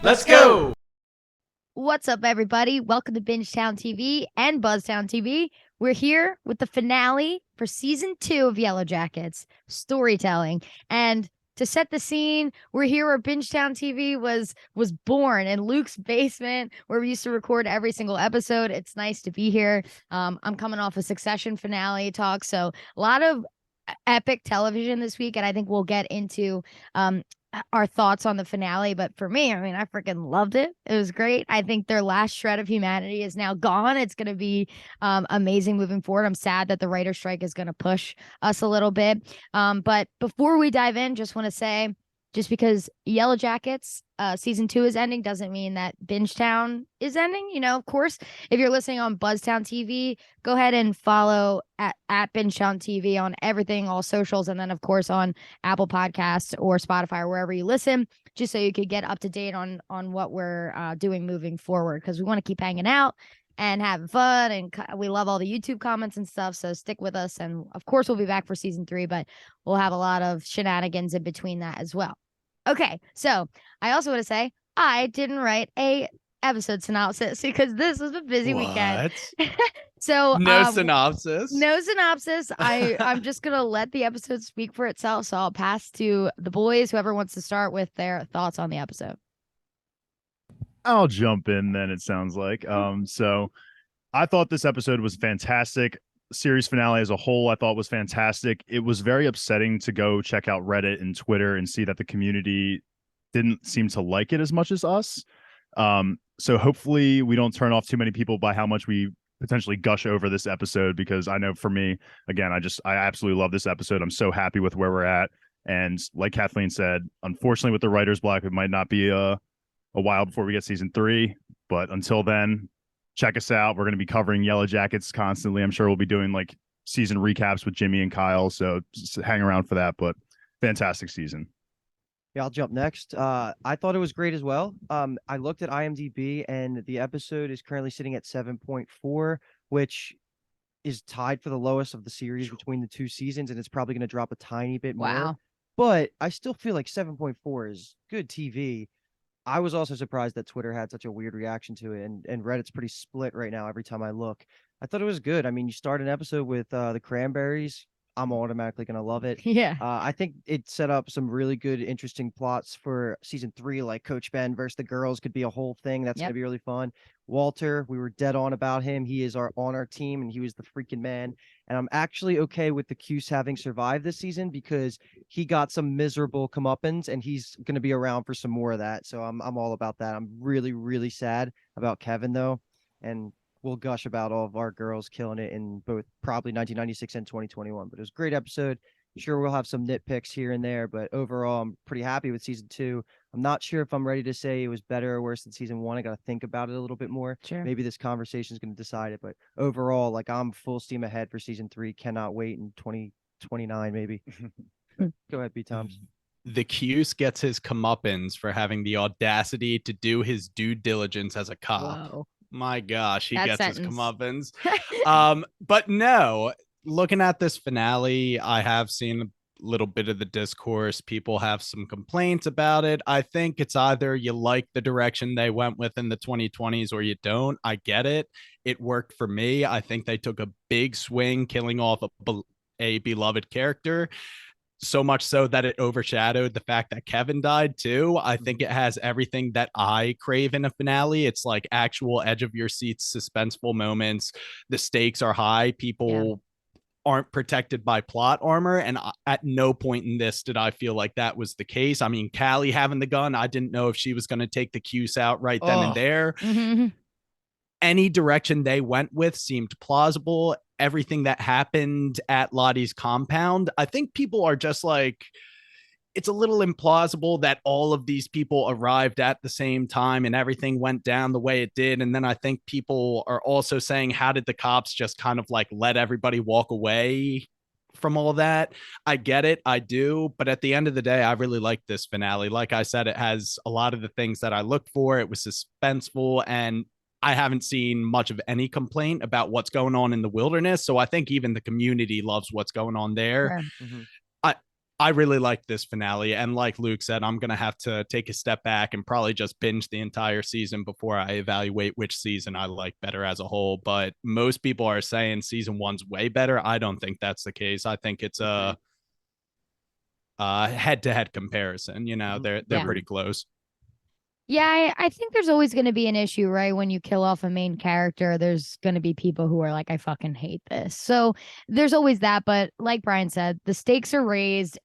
Let's go! What's up, everybody? Welcome to Bingetown TV and Buzztown TV. We're here with the finale for season 2 of Yellowjackets, storytelling. And to set the scene, we're here where Bingetown TV was born in Luke's basement, where we used to record every single episode. It's nice to be here. I'm coming off a Succession finale talk, so a lot of epic television this week, and I think we'll get into our thoughts on the finale. But for me, I mean, I freaking loved it. It was great. I think their last shred of humanity is now gone. It's going to be amazing moving forward. I'm sad that the writer strike is going to push us a little bit. But before we dive in, just want to say, just because Yellowjackets season 2 is ending doesn't mean that Bingetown is ending. You know, of course, if you're listening on Buzztown TV, go ahead and follow at Bingetown TV on everything, all socials, and then of course on Apple Podcasts or Spotify or wherever you listen, just so you could get up to date on what we're doing moving forward, because we want to keep hanging out and having fun, and we love all the YouTube comments and stuff, so stick with us. And of course, we'll be back for season 3, but we'll have a lot of shenanigans in between that as well. Okay, so I also want to say I didn't write a episode synopsis because this was a busy weekend. So no synopsis. No synopsis. I'm just gonna let the episode speak for itself. So I'll pass to the boys, whoever wants to start with their thoughts on the episode. I'll jump in then, it sounds like. So I thought this episode was fantastic. Series finale as a whole, I thought was fantastic. It was very upsetting to go check out Reddit and Twitter and see that the community didn't seem to like it as much as us. So hopefully we don't turn off too many people by how much we potentially gush over this episode, because I know for me, again, I absolutely love this episode. I'm so happy with where we're at. And like Kathleen said, unfortunately with the writer's block, it might not be a while before we get season 3. But until then, check us out. We're going to be covering Yellowjackets constantly. I'm sure we'll be doing like season recaps with Jimmy and Kyle. So just hang around for that. But fantastic season. Yeah, I'll jump next. I thought it was great as well. I looked at IMDb and the episode is currently sitting at 7.4, which is tied for the lowest of the series between the 2 seasons, and it's probably going to drop a tiny bit more. Wow. But I still feel like 7.4 is good TV. I was also surprised that Twitter had such a weird reaction to it, and Reddit's pretty split right now every time I look. I thought it was good. I mean, you start an episode with the Cranberries. I'm automatically going to love it. Yeah. I think it set up some really good, interesting plots for season 3, like Coach Ben versus the girls could be a whole thing. That's going to be really fun. Walter, we were dead on about him. He is on our team, and he was the freaking man. And I'm actually okay with the Cuse having survived this season, because he got some miserable comeuppance, and he's going to be around for some more of that. So I'm all about that. I'm really, really sad about Kevyn, though. And we'll gush about all of our girls killing it in both probably 1996 and 2021. But it was a great episode. Sure, we'll have some nitpicks here and there, but overall, I'm pretty happy with season 2. I'm not sure if I'm ready to say it was better or worse than season 1. I got to think about it a little bit more. Sure. Maybe this conversation is going to decide it. But overall, like, I'm full steam ahead for season 3. Cannot wait in 2029, maybe. Go ahead, B. Toms. The Cuse gets his comeuppance for having the audacity to do his due diligence as a cop. Whoa. My gosh, he gets sentence. his comeuppance. But no, looking at this finale, I have seen a little bit of the discourse. People have some complaints about it. I think it's either you like the direction they went with in the 2020s or you don't. I get it. It worked for me. I think they took a big swing, killing off a beloved character. So much so that it overshadowed the fact that Kevyn died too. I think it has everything that I crave in a finale. It's like actual edge of your seats, suspenseful moments. The stakes are high. People aren't protected by plot armor. And at no point in this did I feel like that was the case. I mean, Callie having the gun, I didn't know if she was going to take the Cuse out right then and there. Mm-hmm. Any direction they went with seemed plausible. Everything that happened at Lottie's compound, I think people are just like, it's a little implausible that all of these people arrived at the same time and everything went down the way it did. And then I think people are also saying, how did the cops just kind of like let everybody walk away from all that? I get it. I do. But at the end of the day, I really like this finale. Like I said, it has a lot of the things that I look for. It was suspenseful, and I haven't seen much of any complaint about what's going on in the wilderness. So I think even the community loves what's going on there. Sure. Mm-hmm. I really like this finale. And like Luke said, I'm going to have to take a step back and probably just binge the entire season before I evaluate which season I like better as a whole. But most people are saying season one's way better. I don't think that's the case. I think it's a head-to-head comparison. You know, they're Yeah. pretty close. Yeah, I think there's always going to be an issue, right? When you kill off a main character, there's going to be people who are like, I fucking hate this. So there's always that. But like Brian said, the stakes are raised.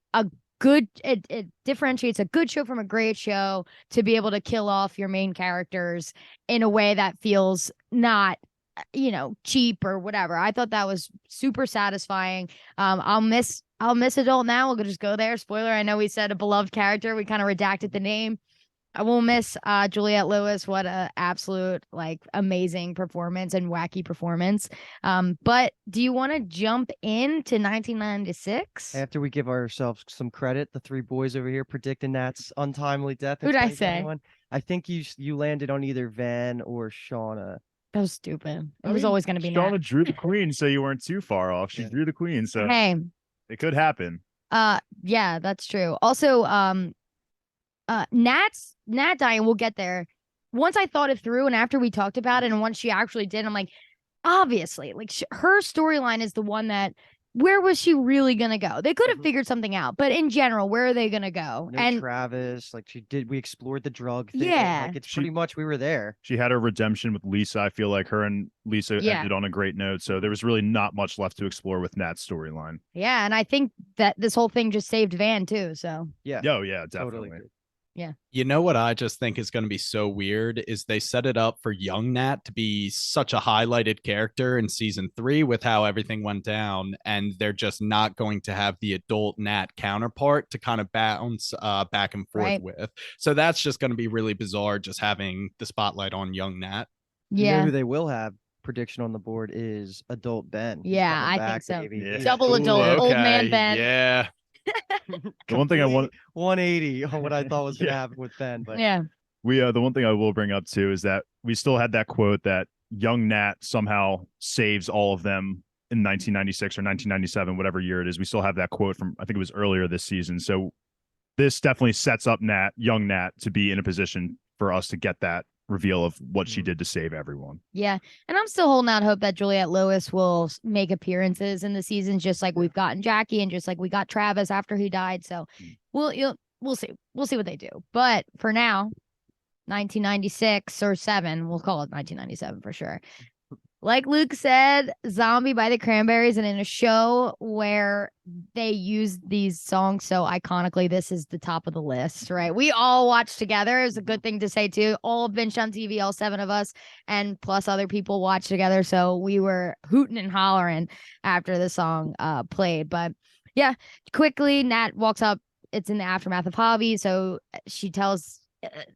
It differentiates a good show from a great show to be able to kill off your main characters in a way that feels not, cheap or whatever. I thought that was super satisfying. I'll miss Adult Now. We'll just go there. Spoiler, I know we said a beloved character. We kind of redacted the name. I will miss Juliette Lewis. What a absolute amazing performance and wacky performance. But do you want to jump into 1996? After we give ourselves some credit, the three boys over here predicting Nat's untimely death. Who'd I say? I think you landed on either Van or Shauna. That was stupid. It was always going to be Shauna Nat. drew the queen, so you weren't too far off. She drew the queen, so Hey, it could happen. yeah, that's true. Also, Nat dying, we'll get there. Once I thought it through and after we talked about it and once she actually did, I'm like, obviously, her storyline is the one that, where was she really gonna go? They could have figured something out, but in general, where are they gonna go? No And Travis, we explored the drug thing. Yeah. It's pretty much we were there. She had her redemption with Lisa. I feel like her and Lisa ended on a great note. So there was really not much left to explore with Nat's storyline. yeah, and I think that this whole thing just saved Van too. So Yeah. Oh, yeah, definitely. Totally. yeah. You know what I just think is going to be so weird is they set it up for young Nat to be such a highlighted character in season 3 with how everything went down, and they're just not going to have the adult Nat counterpart to kind of bounce back and forth with. So that's just going to be really bizarre, just having the spotlight on young Nat. You know Yeah. who they will have prediction on the board is adult Ben. He's Yeah, coming I back, think so. baby. Yeah. Double adult, old man Ben. Yeah. The one thing I want 180 on what I thought was gonna happen with Ben, but Yeah. the one thing I will bring up too is that we still had that quote that young Nat somehow saves all of them in 1996 or 1997, whatever year it is. We still have that quote from, I think it was earlier this season. So this definitely sets up young Nat to be in a position for us to get that reveal of what she did to save everyone. Yeah. And I'm still holding out hope that Juliette Lewis will make appearances in the season, just like we've gotten Jackie and just like we got Travis after he died. So we'll see. We'll see what they do. But for now, 1996 or 7, we'll call it 1997 for sure. Like Luke said, Zombie by the Cranberries, and in a show where they use these songs so iconically, this is the top of the list, right? We all watched together. It's a good thing to say too. All binged on TV, all 7 of us, and plus other people watched together. So we were hooting and hollering after the song played. But yeah, quickly, Nat walks up. It's in the aftermath of Javi. So she tells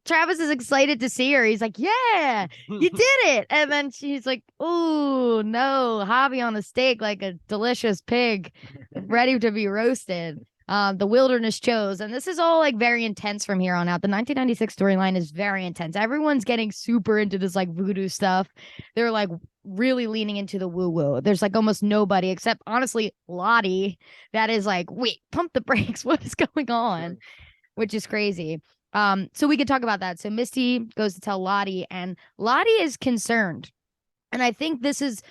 Travis is excited to see her. He's like, yeah, you did it. And then she's like, oh, no, Javi on a steak like a delicious pig ready to be roasted. The wilderness chose. And this is all like very intense from here on out. The 1996 storyline is very intense. Everyone's getting super into this like voodoo stuff. They're like really leaning into the woo-woo. There's like almost nobody except honestly Lottie that is like, wait, pump the brakes. What is going on? Which is crazy. So we could talk about that. So Misty goes to tell Lottie, and Lottie is concerned. And I think this is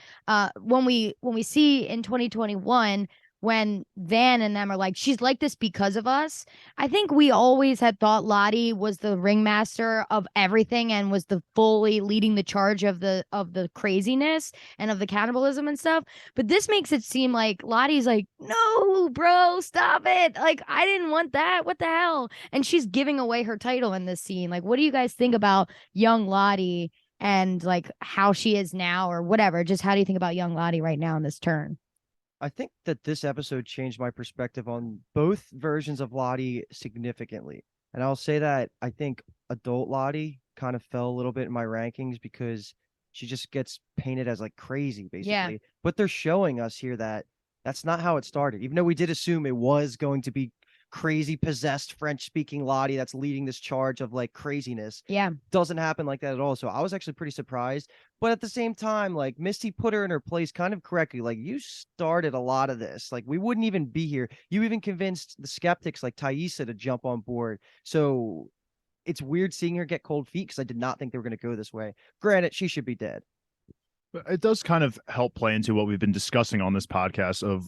when we see in 2021 when Van and them are like, she's like this because of us. I think we always had thought Lottie was the ringmaster of everything and was the fully leading the charge of the craziness and of the cannibalism and stuff. But this makes it seem like Lottie's like, no, bro, stop it. Like, I didn't want that. What the hell? And she's giving away her title in this scene. Like, what do you guys think about young Lottie and like how she is now or whatever? Just how do you think about young Lottie right now in this turn? I think that this episode changed my perspective on both versions of Lottie significantly. And I'll say that I think adult Lottie kind of fell a little bit in my rankings because she just gets painted as like crazy, basically. Yeah. But they're showing us here that that's not how it started. Even though we did assume it was going to be crazy possessed French speaking Lottie that's leading this charge of like craziness. Yeah. Doesn't happen like that at all. So I was actually pretty surprised. But at the same time, like Misty put her in her place kind of correctly. Like you started a lot of this. Like we wouldn't even be here. You even convinced the skeptics like Thaisa to jump on board. So it's weird seeing her get cold feet because I did not think they were going to go this way. Granted, she should be dead. But it does kind of help play into what we've been discussing on this podcast of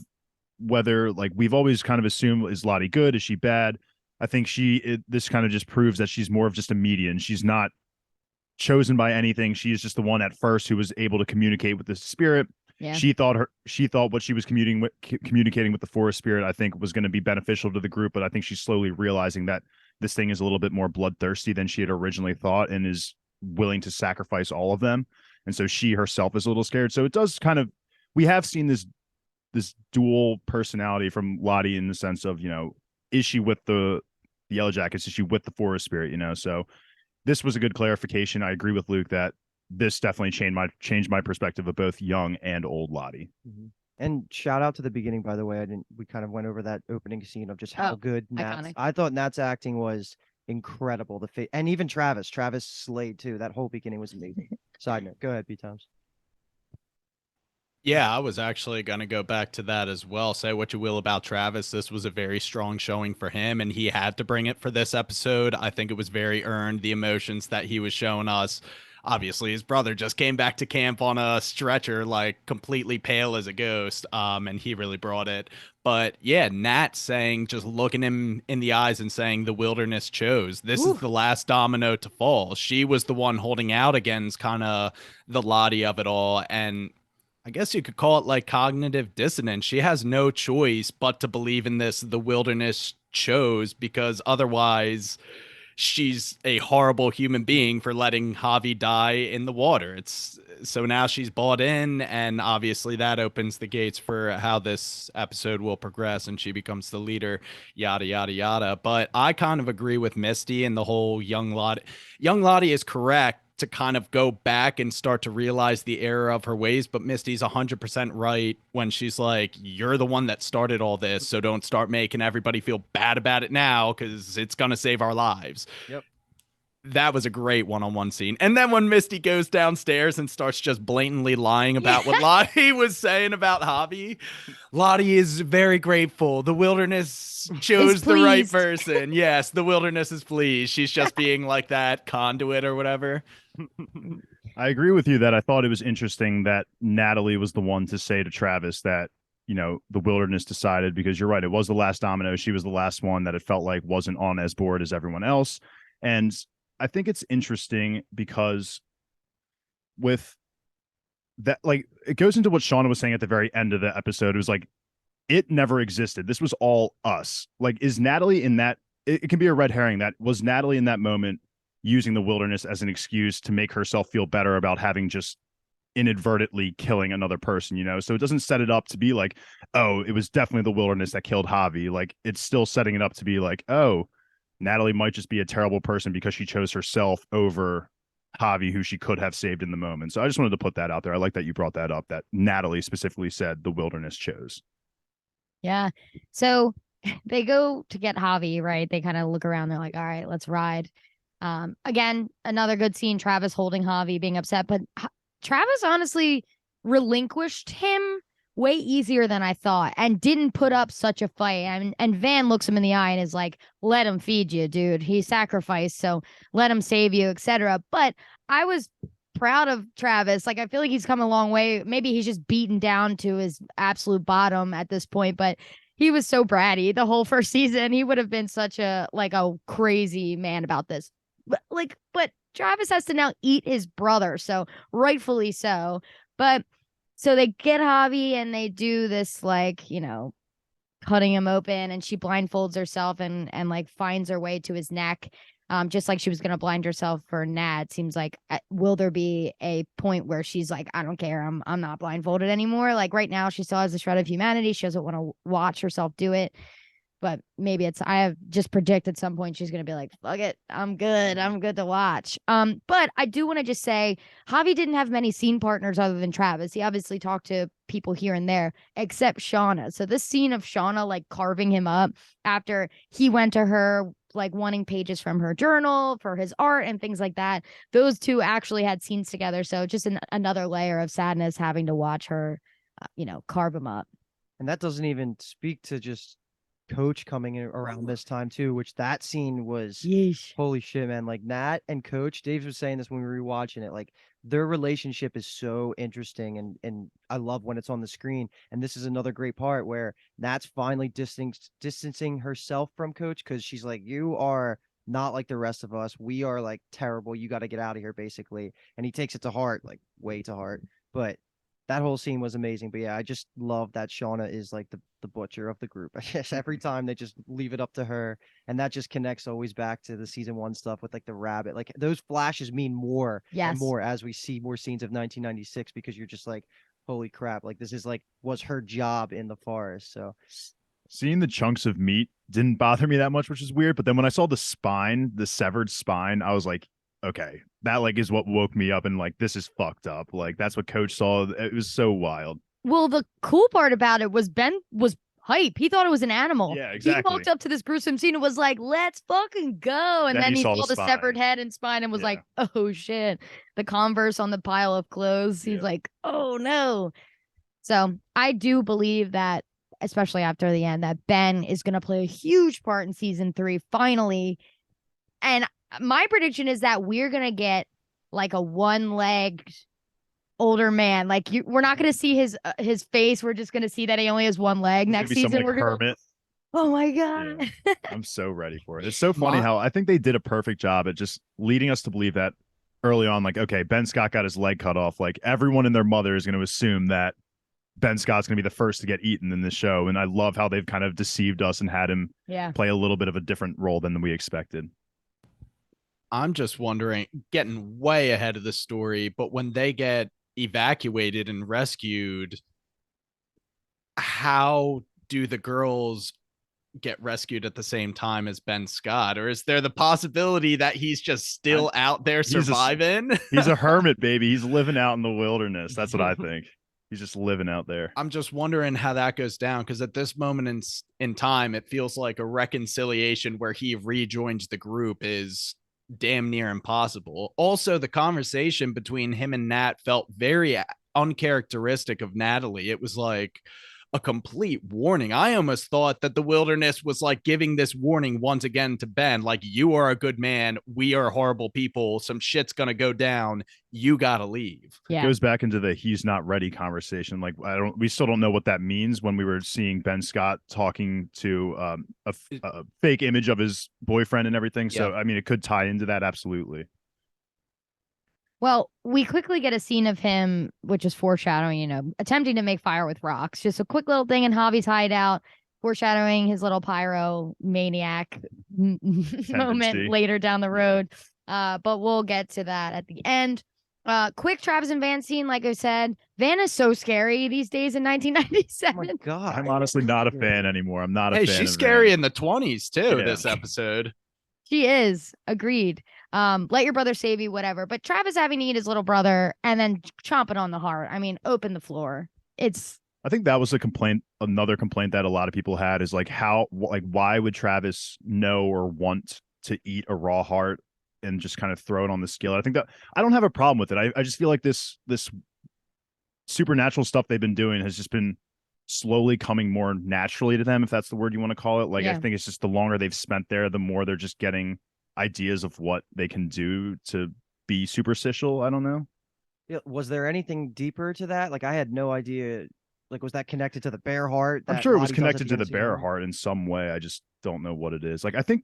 whether, like, we've always kind of assumed, is Lottie good? Is she bad? I think this kind of just proves that she's more of just a median. She's not chosen by anything. She is just the one at first who was able to communicate with the spirit. Yeah. She thought what she was communicating with the forest spirit, I think, was going to be beneficial to the group. But I think she's slowly realizing that this thing is a little bit more bloodthirsty than she had originally thought, and is willing to sacrifice all of them. And so she herself is a little scared. So it does kind of, we have seen this dual personality from Lottie in the sense of, is she with the Yellowjackets? Is she with the forest spirit? So this was a good clarification. I agree with Luke that this definitely changed my perspective of both young and old Lottie. Mm-hmm. And shout out to the beginning, by the way. We kind of went over that opening scene of just how good Nat's. I thought Nat's acting was incredible. And even Travis slayed too. That whole beginning was amazing. Side note, go ahead, B-Toms. Yeah, I was actually going to go back to that as well. Say what you will about Travis. This was a very strong showing for him, and he had to bring it for this episode. I think it was very earned, the emotions that he was showing us. Obviously, his brother just came back to camp on a stretcher, like completely pale as a ghost, and he really brought it. But yeah, Nat saying, just looking him in the eyes and saying, the wilderness chose. This is the last domino to fall. She was the one holding out against kind of the Lottie of it all, and I guess you could call it like cognitive dissonance. She has no choice but to believe in this. The wilderness chose, because otherwise she's a horrible human being for letting Javi die in the water. So now she's bought in, and obviously that opens the gates for how this episode will progress, and she becomes the leader, yada, yada, yada. But I kind of agree with Misty and the whole young Lottie. Young Lottie is correct to kind of go back and start to realize the error of her ways, but Misty's 100% right when she's like, you're the one that started all this, so don't start making everybody feel bad about it now, because it's gonna save our lives. Yep. That was a great one-on-one scene. And then when Misty goes downstairs and starts just blatantly lying about what Lottie was saying about Javi, Lottie is very grateful. The wilderness chose the right person. Yes, the wilderness is pleased. She's just being like that conduit or whatever. I agree with you that I thought it was interesting that Natalie was the one to say to Travis that, the wilderness decided, because you're right, it was the last domino. She was the last one that it felt like wasn't on as board as everyone else. And I think it's interesting because with that, like, it goes into what Shauna was saying at the very end of the episode. It was like, it never existed. This was all us. Like, is Natalie in that? It can be a red herring. That was Natalie in that moment using the wilderness as an excuse to make herself feel better about having just inadvertently killing another person, So it doesn't set it up to be like, oh, it was definitely the wilderness that killed Javi. Like, it's still setting it up to be like, oh, Natalie might just be a terrible person because she chose herself over Javi, who she could have saved in the moment. So I just wanted to put that out there. I like that you brought that up, that Natalie specifically said the wilderness chose. Yeah. So they go to get Javi, right? They kind of look around. They're like, all right, let's ride. Again, another good scene, Travis holding Javi, being upset. But Travis honestly relinquished him way easier than I thought, and didn't put up such a fight. And Van looks him in the eye and is like, let him feed you, dude. He sacrificed, so let him save you, etc. But I was proud of Travis. Like, I feel like he's come a long way. Maybe he's just beaten down to his absolute bottom at this point, but he was so bratty the whole first season. He would have been such a crazy man about this. But Travis has to now eat his brother, so rightfully so. But so they get Javi and they do this, cutting him open, and she blindfolds herself and finds her way to his neck. Just like she was going to blind herself for Nat. It seems like, will there be a point where she's like, I don't care, I'm not blindfolded anymore? Like, right now she still has a shred of humanity. She doesn't want to watch herself do it. but maybe I have just predict at some point she's gonna be like, fuck it, I'm good to watch. But I do want to just say Javi didn't have many scene partners other than Travis. He obviously talked to people here and there, except Shauna. So this scene of Shauna like carving him up after he went to her like wanting pages from her journal for his art and things like that. Those two actually had scenes together. So just another layer of sadness having to watch her, carve him up. And that doesn't even speak to just Coach coming in around this time too, which that scene was Yeesh. holy shit, man. Like Nat and Coach, Dave was saying this when we were rewatching it. Like their relationship is so interesting, and I love when it's on the screen. And this is another great part where Nat's finally distancing herself from Coach because she's like, "You are not like the rest of us. We are like terrible. You got to get out of here," basically. And he takes it to heart, like way to heart. But that whole scene was amazing. But yeah, I just love that Shauna is like the butcher of the group. I guess every time they just leave it up to her, and that just connects always back to the season 1 stuff with like the rabbit. Like those flashes mean more and more as we see more scenes of 1996, because you're just like, holy crap, like this is like was her job in the forest. So seeing the chunks of meat didn't bother me that much, which is weird. But then when I saw the spine, the severed spine, I was like, okay, that like is what woke me up, and like this is fucked up. Like that's what Coach saw. It was so wild. Well, the cool part about it was Ben was hype. He thought it was an animal. Yeah, exactly. He walked up to this gruesome scene and was like, "Let's fucking go!" And then he saw the severed head and spine and was like, "Oh shit!" The Converse on the pile of clothes. He's like, "Oh no!" So I do believe that, especially after the end, that Ben is going to play a huge part in season 3 finally. And my prediction is that we're going to get like a one-legged older man. Like we're not going to see his face. We're just going to see that he only has one leg. Next season, we're going to. Oh my god! Yeah. I'm so ready for it. It's so funny how I think they did a perfect job at just leading us to believe that early on. Like, okay, Ben Scott got his leg cut off. Like everyone and their mother is going to assume that Ben Scott's going to be the first to get eaten in this show. And I love how they've kind of deceived us and had him play a little bit of a different role than we expected. I'm just wondering, getting way ahead of the story, but when they get evacuated and rescued, how do the girls get rescued at the same time as Ben Scott? Or is there the possibility that he's just still out there surviving? He's a hermit, baby. He's living out in the wilderness. That's what I think. He's just living out there. I'm just wondering how that goes down, because at this moment in time, it feels like a reconciliation where he rejoins the group is damn near impossible. Also, the conversation between him and Nat felt very uncharacteristic of Natalie. It was like a complete warning. I almost thought that the wilderness was like giving this warning once again to Ben, like, you are a good man, we are horrible people, some shit's gonna go down, you gotta leave. Yeah. It goes back into the he's not ready conversation. Like we still don't know what that means when we were seeing Ben Scott talking to a fake image of his boyfriend and everything. So I mean, it could tie into that. Absolutely. Well, we quickly get a scene of him, which is foreshadowing, attempting to make fire with rocks. Just a quick little thing in Javi's hideout, foreshadowing his little pyro maniac moment later down the road. But we'll get to that at the end. Quick Travis and Van scene, like I said. Van is so scary these days in 1997. Oh my god. I'm honestly not a fan anymore. I'm not a fan. Hey, she's scary in the 20s too, this episode. She is. Agreed. Let your brother save you, whatever. But Travis having to eat his little brother and then chomping on the heart. I mean, open the floor. I think that was a complaint. Another complaint that a lot of people had is like why would Travis know or want to eat a raw heart and just kind of throw it on the skillet? I think that I don't have a problem with it. I just feel like this supernatural stuff they've been doing has just been slowly coming more naturally to them, if that's the word you want to call it. Like, I think it's just the longer they've spent there, the more they're just getting ideas of what they can do to be superstitious. I don't know. Yeah, was there anything deeper to that? Like, I had no idea. Like, was that connected to the bear heart? I'm sure it was connected to the bear heart in some way. I just don't know what it is. Like, I think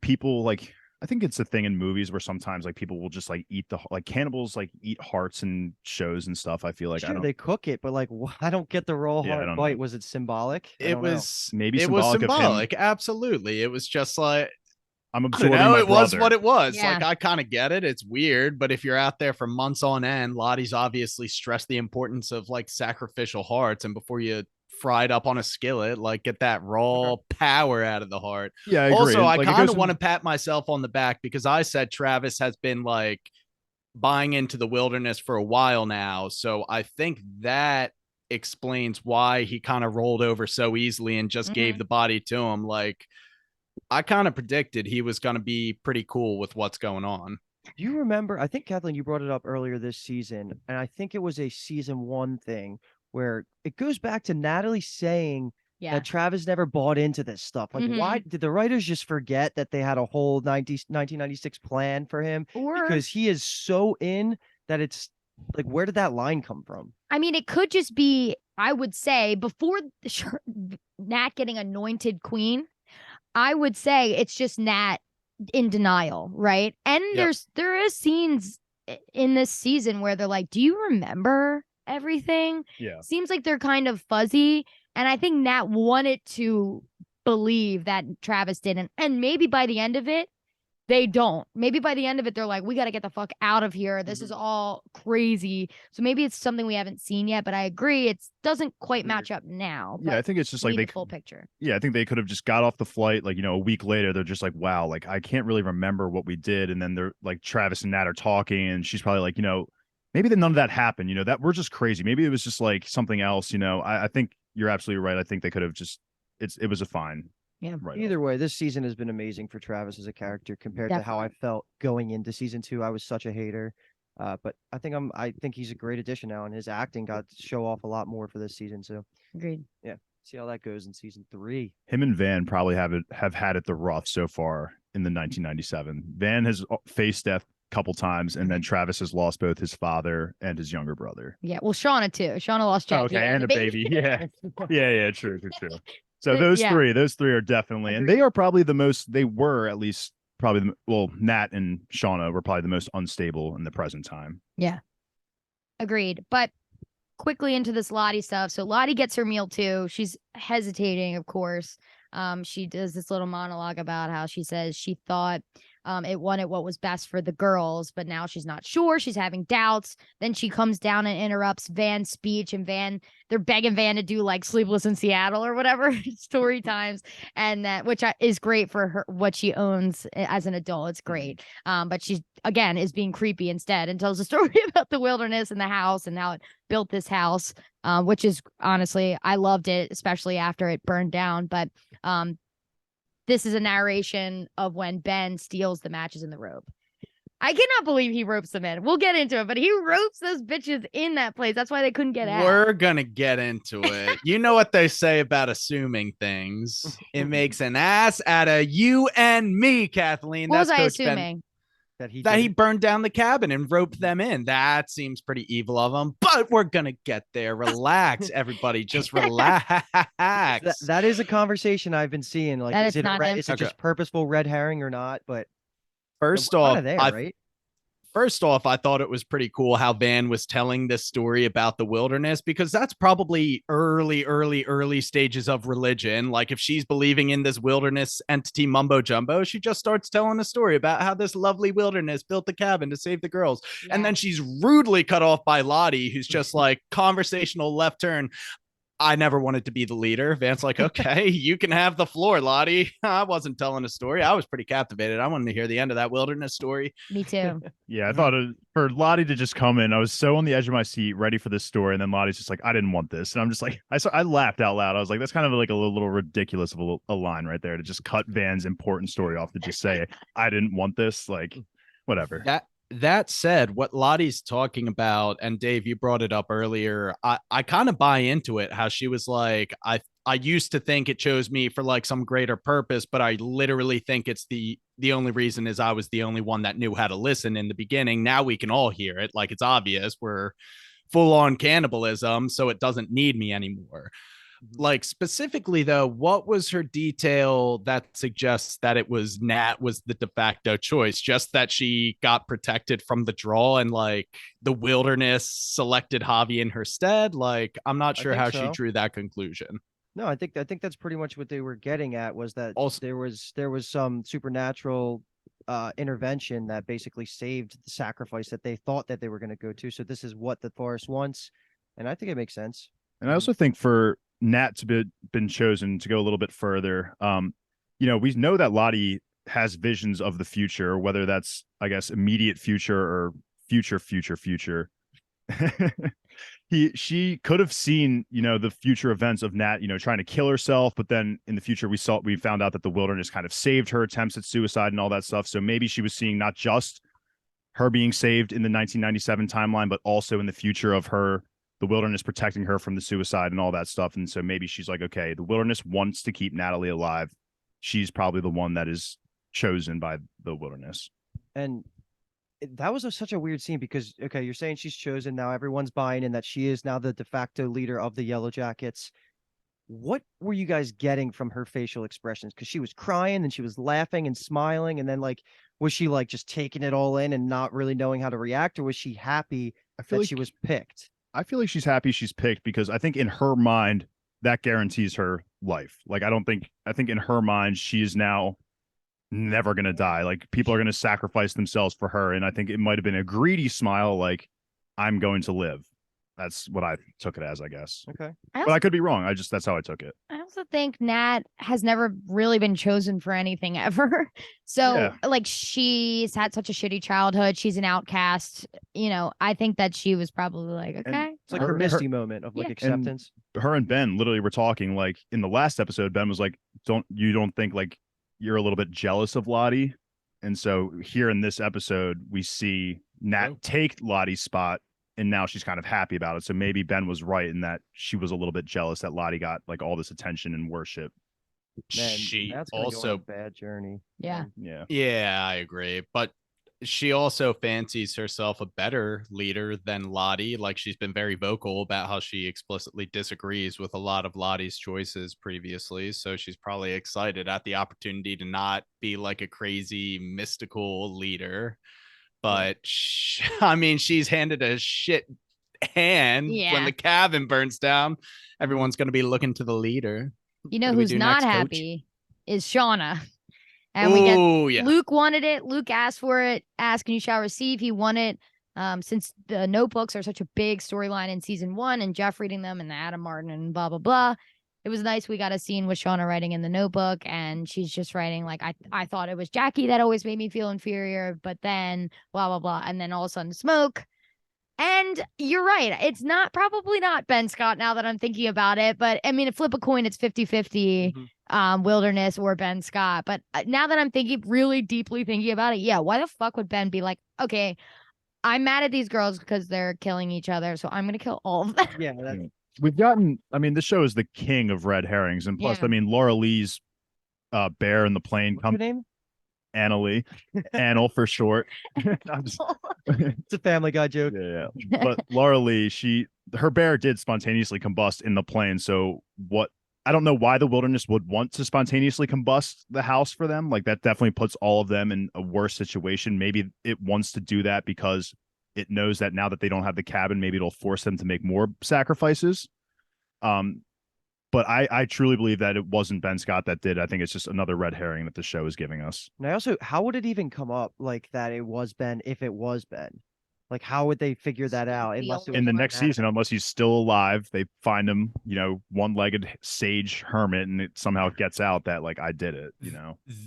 it's a thing in movies where sometimes like people will just like eat cannibals like eat hearts in shows and stuff. I feel like they cook it, but like I don't get the raw heart bite. Was it symbolic? It was symbolic. Absolutely. It was just like, I'm absorbing my it was what it was. Yeah. Like, I kind of get it. It's weird, but if you're out there for months on end, Lottie's obviously stressed the importance of like sacrificial hearts, and before you fried up on a skillet, like get that raw power out of the heart. Yeah, I agree. Also, I Like, it kind goes of from- want to pat myself on the back because I said Travis has been like buying into the wilderness for a while now. So I think that explains why he kind of rolled over so easily and just gave the body to him. Like, I kind of predicted he was going to be pretty cool with what's going on. Do you remember? I think Kathleen, you brought it up earlier this season, and I think it was a season 1 thing where it goes back to Natalie saying Yeah. that Travis never bought into this stuff. Like, why did the writers just forget that they had a whole 1996 plan for him? Or Because he is so in that it's like, where did that line come from? I mean, it could just be, I would say, before Nat getting anointed queen, I would say it's just Nat in denial, right? And there is scenes in this season where they're like, do you remember everything? Yeah. Seems like they're kind of fuzzy. And I think Nat wanted to believe that Travis didn't. And maybe by the end of it, they don't. Maybe by the end of it, they're like, we got to get the fuck out of here. This is all crazy. So maybe it's something we haven't seen yet, but I agree. It doesn't quite match up now. Yeah, I think it's just like the full picture. Yeah, I think they could have just got off the flight, like, a week later, they're just like, wow, like, I can't really remember what we did. And then they're like, Travis and Nat are talking, and she's probably like, maybe none of that happened, that we're just crazy. Maybe it was just like something else, I think you're absolutely right. I think they could have just, it was a fine. Yeah. Right. Either way, this season has been amazing for Travis as a character compared to how I felt going into season 2. I was such a hater. But I think he's a great addition now, and his acting got to show off a lot more for this season. So Agreed. Yeah. See how that goes in season 3. Him and Van probably have had it the rough so far in the 1997. Van has faced death a couple times, and then Travis has lost both his father and his younger brother. Yeah. Well, Shauna too. Shauna lost Jack. Okay, and a baby. Yeah. True. So those three are definitely, and they are probably they were at least probably, Nat and Shauna were probably the most unstable in the present time. Yeah. Agreed. But quickly into this Lottie stuff. So Lottie gets her meal too. She's hesitating, of course. She does this little monologue about how she says she thought it wanted what was best for the girls, but now she's not sure. She's having doubts. Then she comes down and interrupts Van's speech, and they're begging Van to do like Sleepless in Seattle or whatever story times, and that is great for her, what she owns as an adult. It's great. But she again is being creepy instead and tells a story about the wilderness and the house and how it built this house, which is honestly, I loved it, especially after it burned down. But this is a narration of when Ben steals the matches in the rope. I cannot believe he ropes them in. We'll get into it, but he ropes those bitches in that place. That's why they couldn't get out. We're going to get into it. You know what they say about assuming things. It makes an ass out of you and me, Kathleen. What That's was I Coach Ben. assuming? That he burned down the cabin and roped them in. That seems pretty evil of him, but we're going to get there. Relax, everybody. Just relax. That is a conversation I've been seeing. Like, That is it is not just purposeful red herring or not? But First off, I thought it was pretty cool how Van was telling this story about the wilderness, because that's probably early stages of religion. Like, if she's believing in this wilderness entity mumbo jumbo, she just starts telling a story about how this lovely wilderness built the cabin to save the girls. Yeah. And then she's rudely cut off by Lottie, who's just like, conversational left turn. I never wanted to be the leader. Van's like, okay, you can have the floor, Lottie. I wasn't telling a story. I was pretty captivated. I wanted to hear the end of that wilderness story. Me too. Yeah, I thought for Lottie to just come in, I was so on the edge of my seat, ready for this story. And then Lottie's just like, I didn't want this. And I'm just like, I laughed out loud. I was like, that's kind of like a little ridiculous of a line right there, to just cut Van's important story off to just say, I didn't want this. Like, whatever. That said, what Lottie's talking about, and Dave, you brought it up earlier, I kind of buy into it, how she was like, I used to think it chose me for like some greater purpose, but I literally think it's the only reason is I was the only one that knew how to listen in the beginning. Now we can all hear it. Like, it's obvious we're full on cannibalism, so it doesn't need me anymore. Like, specifically though, what was her detail that suggests that it was Nat was the de facto choice? Just that she got protected from the draw and like the wilderness selected Javi in her stead? Like, I'm not sure how she drew that conclusion. No, I think that's pretty much what they were getting at, was that also, there was some supernatural intervention that basically saved the sacrifice that they thought that they were going to go to. So this is what the forest wants, and I think it makes sense. And I also think for Nat to be been chosen to go a little bit further, we know that Lottie has visions of the future, whether that's, I guess, immediate future or future. She could have seen, the future events of Nat, trying to kill herself, but then in the future we found out that the wilderness kind of saved her attempts at suicide and all that stuff. So maybe she was seeing not just her being saved in the 1997 timeline, but also in the future of the wilderness protecting her from the suicide and all that stuff. And so maybe she's like, okay, the wilderness wants to keep Natalie alive. She's probably the one that is chosen by the wilderness. And that was such a weird scene because, okay, you're saying she's chosen. Now everyone's buying in that she is now the de facto leader of the Yellowjackets. What were you guys getting from her facial expressions? Because she was crying and she was laughing and smiling. And then, like, was she like just taking it all in and not really knowing how to react? Or was she happy that she was picked? I feel like she's happy she's picked because I think in her mind, that guarantees her life. Like, I think in her mind, she is now never going to die. Like, people are going to sacrifice themselves for her. And I think it might have been a greedy smile, like, I'm going to live. That's what I took it as, I guess. Okay. But I could be wrong. That's how I took it. I also think Nat has never really been chosen for anything ever. So like she's had such a shitty childhood. She's an outcast. I think that she was probably like, okay. It's like her Misty moment of like acceptance. And her and Ben literally were talking, like, in the last episode, Ben was like, don't think like you're a little bit jealous of Lottie? And so here in this episode, we see Nat take Lottie's spot. And now she's kind of happy about it. So maybe Ben was right in that she was a little bit jealous that Lottie got like all this attention and worship. Man, she that's also a bad journey. Yeah. Yeah, I agree. But she also fancies herself a better leader than Lottie. Like, she's been very vocal about how she explicitly disagrees with a lot of Lottie's choices previously. So she's probably excited at the opportunity to not be like a crazy mystical leader. But I mean, she's handed a shit hand when the cabin burns down. Everyone's going to be looking to the leader. You know who's not happy is Shauna. And we get Luke wanted it. Luke asked for it. Ask and you shall receive. He won it. Since the notebooks are such a big storyline in season 1 and Jeff reading them and Adam Martin and blah, blah, blah. It was nice. We got a scene with Shauna writing in the notebook, and she's just writing like, I thought it was Jackie that always made me feel inferior, but then blah, blah, blah. And then all of a sudden smoke. And you're right. It's probably not Ben Scott now that I'm thinking about it. But I mean, flip a coin, it's 50-50 Wilderness or Ben Scott. But now that I'm really deeply thinking about it, yeah, why the fuck would Ben be like, okay, I'm mad at these girls because they're killing each other, so I'm going to kill all of them. Yeah, we've gotten, I mean, this show is the king of red herrings. And plus, I mean, Laura Lee's bear in the plane. What's her name? Anna Lee. Annal for short. It's a Family Guy joke. Yeah. But Laura Lee, her bear did spontaneously combust in the plane. So I don't know why the wilderness would want to spontaneously combust the house for them. Like, that definitely puts all of them in a worse situation. Maybe it wants to do that because it knows that now that they don't have the cabin, maybe it'll force them to make more sacrifices. But I truly believe that it wasn't Ben Scott that did. I think it's just another red herring that the show is giving us. And I also, how would it even come up like that it was Ben if it was Ben? Like, how would they figure that out? Unless in the next season, unless he's still alive, they find him, one-legged sage hermit, and it somehow gets out that, like, I did it,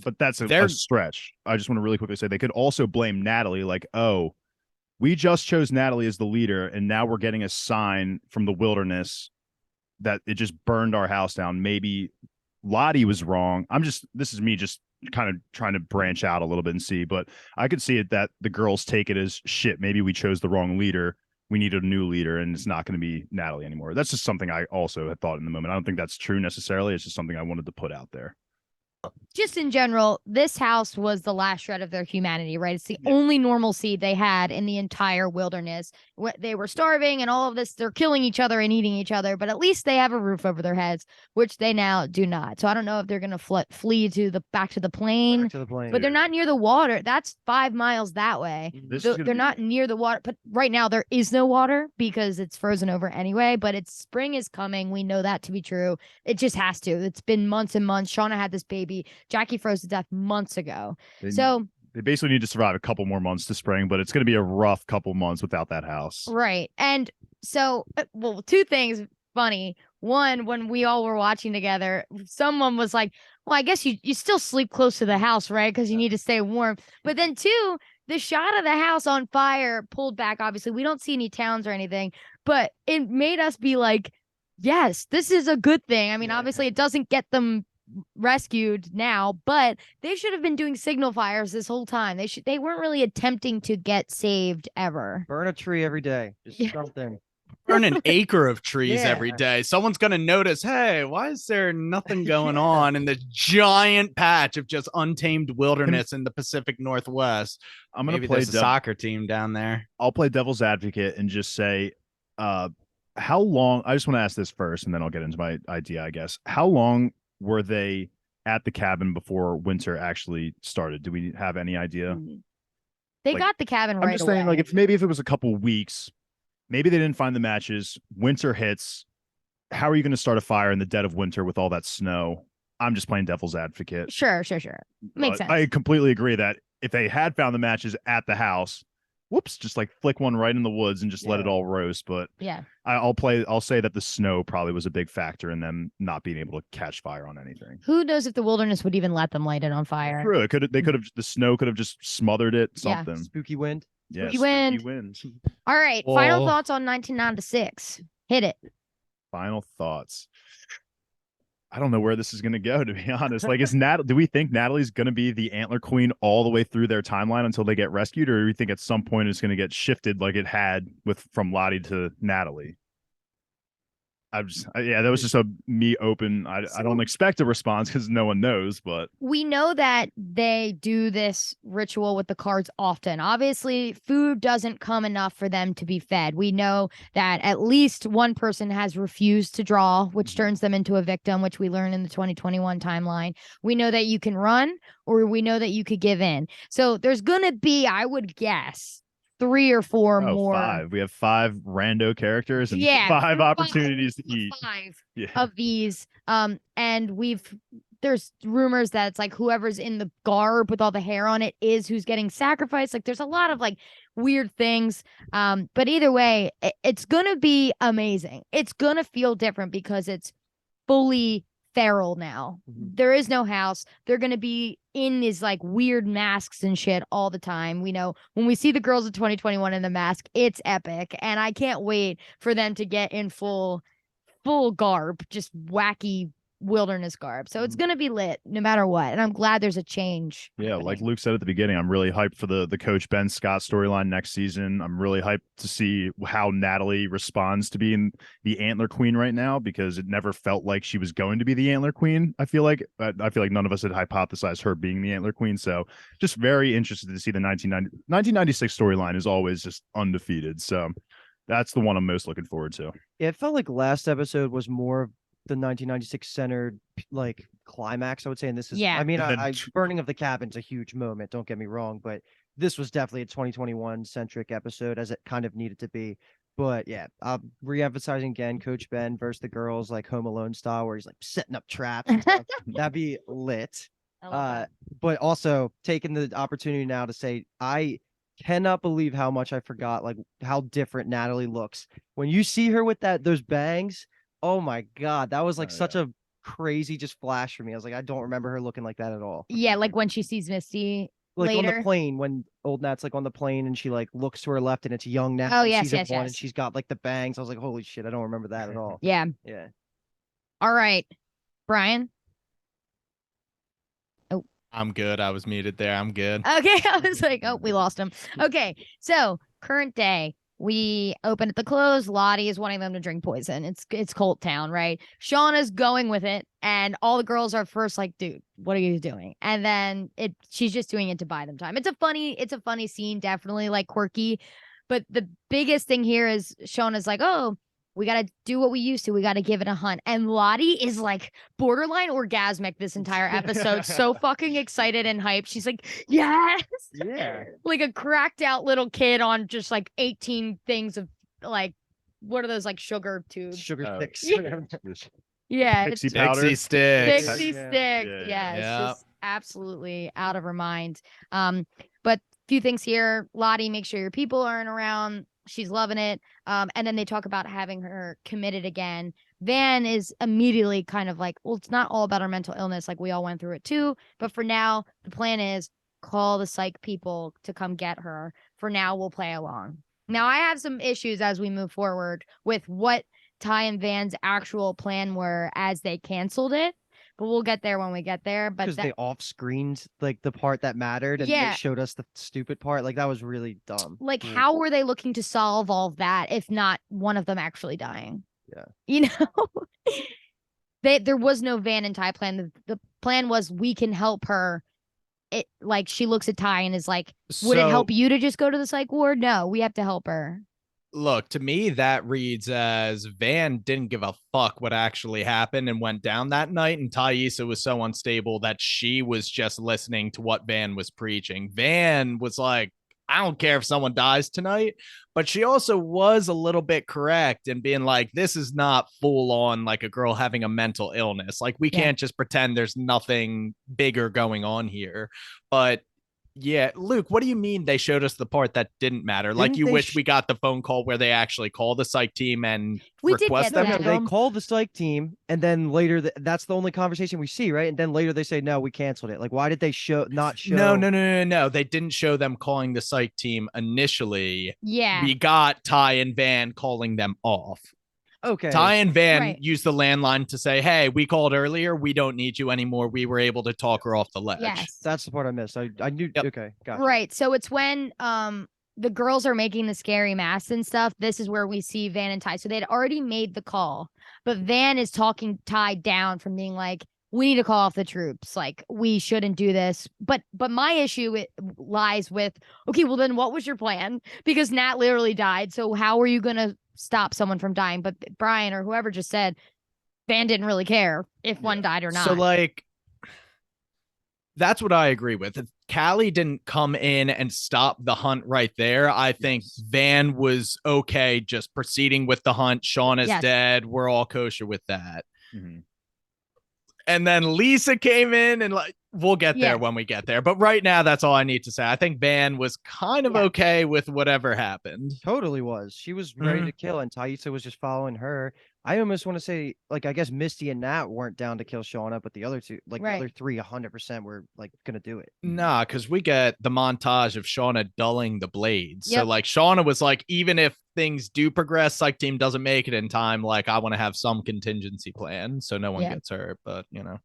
But that's a stretch. I just want to really quickly say they could also blame Natalie, like, oh, we just chose Natalie as the leader, and now we're getting a sign from the wilderness that it just burned our house down. Maybe Lottie was wrong. This is me just kind of trying to branch out a little bit and see, but I could see it that the girls take it as shit. Maybe we chose the wrong leader. We need a new leader, and it's not going to be Natalie anymore. That's just something I also had thought in the moment. I don't think that's true necessarily. It's just something I wanted to put out there. Just in general, this house was the last shred of their humanity, right? It's the only normalcy they had in the entire wilderness. They were starving and all of this. They're killing each other and eating each other, but at least they have a roof over their heads, which they now do not. So I don't know if they're going to flee back to the plane. But they're not near the water. That's 5 miles that way. They're not near the water. But right now there is no water because it's frozen over anyway. But spring is coming. We know that to be true. It just has to. It's been months and months. Shauna had this baby. Jackie froze to death months ago. They basically need to survive a couple more months to spring, but it's going to be a rough couple months without that house. Right. And so, 2 things. funny. One, when we all were watching together, someone was like, well, I guess you still sleep close to the house, right? Because you need to stay warm. But then two, the shot of the house on fire pulled back. Obviously, we don't see any towns or anything, but it made us be like, yes, this is a good thing. I mean, obviously, it doesn't get them rescued now, but they should have been doing signal fires this whole time. They weren't really attempting to get saved ever. Burn a tree every day. Just Yeah. something. Burn an acre of trees Yeah. every day. Someone's going to notice, hey, why is there nothing going on in this giant patch of just untamed wilderness in the Pacific Northwest? I'm going Maybe to play there's a soccer team down there. I'll play devil's advocate and just say, how long? I just want to ask this first, and then I'll get into my idea, I guess. How long were they at the cabin before winter actually started? Do we have any idea? They Like, got the cabin right I'm just away. saying, like, if it was a couple weeks, maybe they didn't find the matches. Winter hits. How are you going to start a fire in the dead of winter with all that snow? I'm just playing devil's advocate. Sure. Makes sense. I completely agree that if they had found the matches at the house, whoops, just like flick one right in the woods and just let it all roast. But yeah. I'll say that the snow probably was a big factor in them not being able to catch fire on anything. Who knows if the wilderness would even let them light it on fire? True. The snow could have just smothered it, Yeah. something. Spooky wind. Yeah, Spooky wind. wind. All right. Final Well- thoughts on 1996. Hit it. Final thoughts. I don't know where this is going to go, to be honest. Like, do we think Natalie's going to be the antler queen all the way through their timeline until they get rescued, or do we think at some point it's going to get shifted like it had from Lottie to Natalie? That was just a me open. I don't expect a response because no one knows, but We know that they do this ritual with the cards often. Obviously, food doesn't come enough for them to be fed. We know that at least one person has refused to draw, which turns them into a victim, which we learn in the 2021 timeline. We know that you can run, or we know that you could give in. So there's going to be, I would guess, 3 or 4 more. 5. We have 5 rando characters and 5 opportunities to eat. 5 Yeah. of these. And there's rumors that it's like whoever's in the garb with all the hair on it is who's getting sacrificed. Like there's a lot of like weird things. But either way, it's gonna be amazing. It's gonna feel different because it's fully feral now. There is no house. They're gonna be in these like weird masks and shit all the time. We know when we see the girls of 2021 in the mask, it's epic, and I can't wait for them to get in full garb, just wacky wilderness garb. So it's gonna be lit no matter what, and I'm glad there's a change. Yeah, happening. like Luke said at the beginning, I'm really hyped for the Coach Ben Scott storyline next season. I'm really hyped to see how Natalie responds to being the Antler Queen right now, because it never felt like she was going to be the Antler Queen. I feel like none of us had hypothesized her being the Antler Queen. So just very interested to see the 1996 storyline is always just undefeated. So that's the one I'm most looking forward to. Yeah, it felt like last episode was more of the 1996 centered like climax, I would say, and this is Yeah. I mean, And then burning of the cabin's a huge moment, don't get me wrong, but this was definitely a 2021 centric episode, as it kind of needed to be. But yeah, re-emphasizing again Coach Ben versus the girls, like Home Alone style, where he's like setting up traps and stuff. That'd be lit. I love that. But also taking the opportunity now to say, I cannot believe how much I forgot, like how different Natalie looks when you see her with those bangs. Oh my God, that was like such a crazy just flash for me. I was like, I don't remember her looking like that at all. Yeah, like when she sees Misty Like on later. the plane, when old Nat's like on the plane and she like looks to her left and it's young Nat. Oh, from yes, season yes, 1, yes. and she's got like the bangs. I was like, holy shit, I don't remember that at all. Yeah. Yeah. All right, Brian. I'm good. I was muted there. I'm good. Okay, I was like, oh, we lost him. Okay, so current day, we open at the close. Lottie is wanting them to drink poison. It's Colt Town, right? Shauna's going with it, and all the girls are first like, dude, what are you doing? And then she's just doing it to buy them time. It's a funny scene, definitely like quirky. But the biggest thing here is Shauna's like, oh, we got to do what we used to. We got to give it a hunt. And Lottie is like borderline orgasmic this entire episode. So fucking excited and hyped. She's like, yes. Yeah. Like a cracked out little kid on just like 18 things of like, what are those like sugar tubes? Sugar fix. Yeah. Yeah. Pixie It's powder. Pixie sticks. Pixie Yeah. stick. Yeah. Yeah. It's Yeah. just absolutely out of her mind. But few things here. Lottie, make sure your people aren't around. She's loving it. And then they talk about having her committed again. Van is immediately kind of like, well, it's not all about our mental illness. Like we all went through it too. But for now, the plan is call the psych people to come get her. For now, we'll play along. Now, I have some issues as we move forward with what Ty and Van's actual plan were as they canceled it. But we'll get there when we get there. But Because they off-screened like the part that mattered, and they showed us the stupid part. Like that was really dumb. like, how were they looking to solve all of that if not one of them actually dying? Yeah. You know, there was no Van and Ty plan. The plan was we can help her. It like she looks at Ty and is like, would it help you to just go to the psych ward? No, we have to help her. Look, to me, that reads as Van didn't give a fuck what actually happened and went down that night. And Thaisa was so unstable that she was just listening to what Van was preaching. Van was like, I don't care if someone dies tonight. But she also was a little bit correct in being like, this is not full on like a girl having a mental illness. Like, we can't just pretend there's nothing bigger going on here. But yeah, Luke, what do you mean they showed us the part that didn't matter? Like, you wish we got the phone call where they actually call the psych team and request them to They come? call the psych team, and then later that's the only conversation we see, right? And then later they say, no, we canceled it. Like, why did they not show? No. They didn't show them calling the psych team initially. Yeah. We got Ty and Van calling them off. Okay. Ty and Van used the landline to say, hey, we called earlier. We don't need you anymore. We were able to talk her off the ledge. Yes. That's the part I missed. I knew. Yep. Okay. Gotcha. Right. So it's when the girls are making the scary masks and stuff. This is where we see Van and Ty. So they'd already made the call, but Van is talking Ty down from being like, we need to call off the troops. Like, we shouldn't do this. But my issue lies with, okay, well then what was your plan? Because Nat literally died. So how are you going to stop someone from dying? But Brian or whoever just said Van didn't really care if one died or not. So like, that's what I agree with. If Callie didn't come in and stop the hunt right there, I think Van was okay just proceeding with the hunt. Sean is dead. We're all kosher with that. Mm-hmm. And then Lisa came in and like, we'll get there when we get there. But right now, that's all I need to say. I think Van was kind of okay with whatever happened. Totally was. She was ready to kill, and Thaisa was just following her. I almost want to say, like, I guess Misty and Nat weren't down to kill Shauna, but the other two, like the other three, 100% were like gonna do it. Nah, because we get the montage of Shauna dulling the blades. So like Shauna was like, even if things do progress, psych team doesn't make it in time, like I want to have some contingency plan so no one gets hurt. But you know.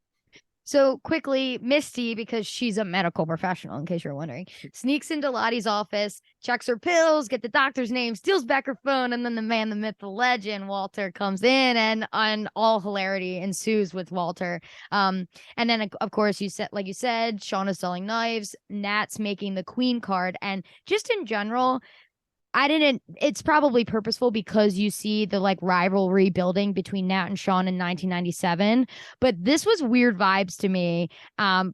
So quickly, Misty, because she's a medical professional, in case you're wondering, sneaks into Lottie's office, checks her pills, get the doctor's name, steals back her phone, and then the man, the myth, the legend, Walter, comes in, and all hilarity ensues with Walter. And then, of course, you said, Shauna's selling knives, Nat's making the queen card, and just in general, it's probably purposeful because you see the like rivalry building between Nat and Sean in 1997, but this was weird vibes to me.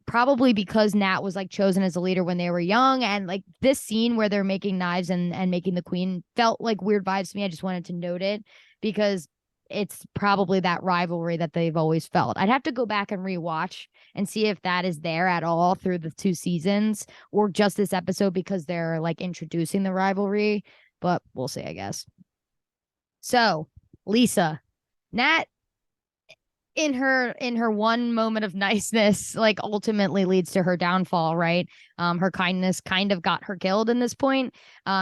Probably because Nat was like chosen as a leader when they were young, and like this scene where they're making knives and making the queen felt like weird vibes to me. I just wanted to note it because it's probably that rivalry that they've always felt. I'd have to go back and rewatch and see if that is there at all through the 2 seasons or just this episode because they're like introducing the rivalry, but we'll see, I guess. So Lisa, Nat in her one moment of niceness, like ultimately leads to her downfall, right? Her kindness kind of got her killed in this point.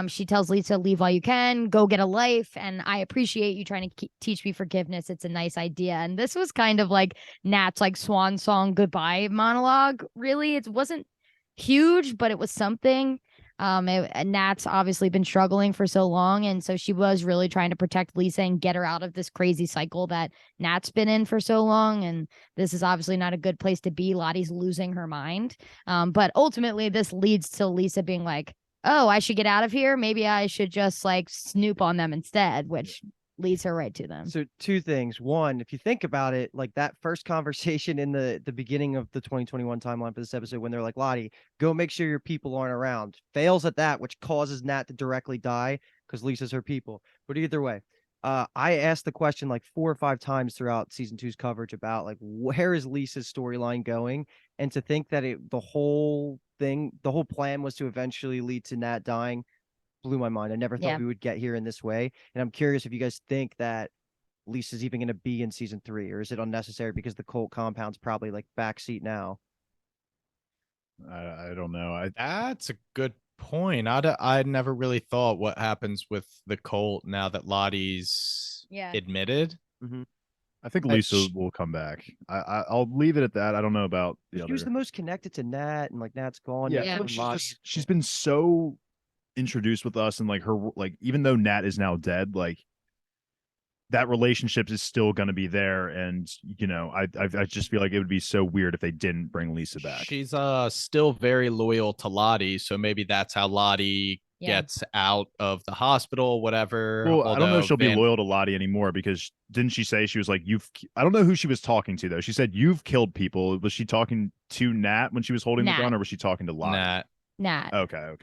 She tells Lisa, leave while you can, go get a life. And I appreciate you trying to teach me forgiveness. It's a nice idea. And this was kind of like Nat's like swan song goodbye monologue. Really, it wasn't huge, but it was something. Nat's obviously been struggling for so long, and so she was really trying to protect Lisa and get her out of this crazy cycle that Nat's been in for so long, and this is obviously not a good place to be. Lottie's losing her mind, but ultimately this leads to Lisa being like, oh, I should get out of here, maybe I should just like snoop on them instead, which leads her right to them. So 2 things. One, if you think about it, like that first conversation in the beginning of the 2021 timeline for this episode, when they're like, Lottie, go make sure your people aren't around, fails at that, which causes Nat to directly die because Lisa's her people. But either way, I asked the question like 4 or 5 times throughout season 2's coverage about like, where is Lisa's storyline going? And to think that the whole plan was to eventually lead to Nat dying blew my mind. I never thought we would get here in this way. And I'm curious if you guys think that Lisa's even going to be in season 3, or is it unnecessary because the Colt compound's probably like backseat now? I don't know. That's a good point. I'd never really thought what happens with the Colt now that Lottie's admitted. I think Lisa will come back. I'll leave it at that. I don't know about the other. She was the most connected to Nat, and like Nat's gone. Yeah, she's been so introduced with us, and like her, like even though Nat is now dead, like that relationship is still going to be there. And you know, I just feel like it would be so weird if they didn't bring Lisa back. She's still very loyal to Lottie, so maybe that's how Lottie gets out of the hospital, whatever. Well, I don't know if she'll be loyal to Lottie anymore, because didn't she say she was like, I don't know who she was talking to though. She said, "You've killed people." Was she talking to Nat when she was holding the gun, or was she talking to Lottie? Nat. Okay.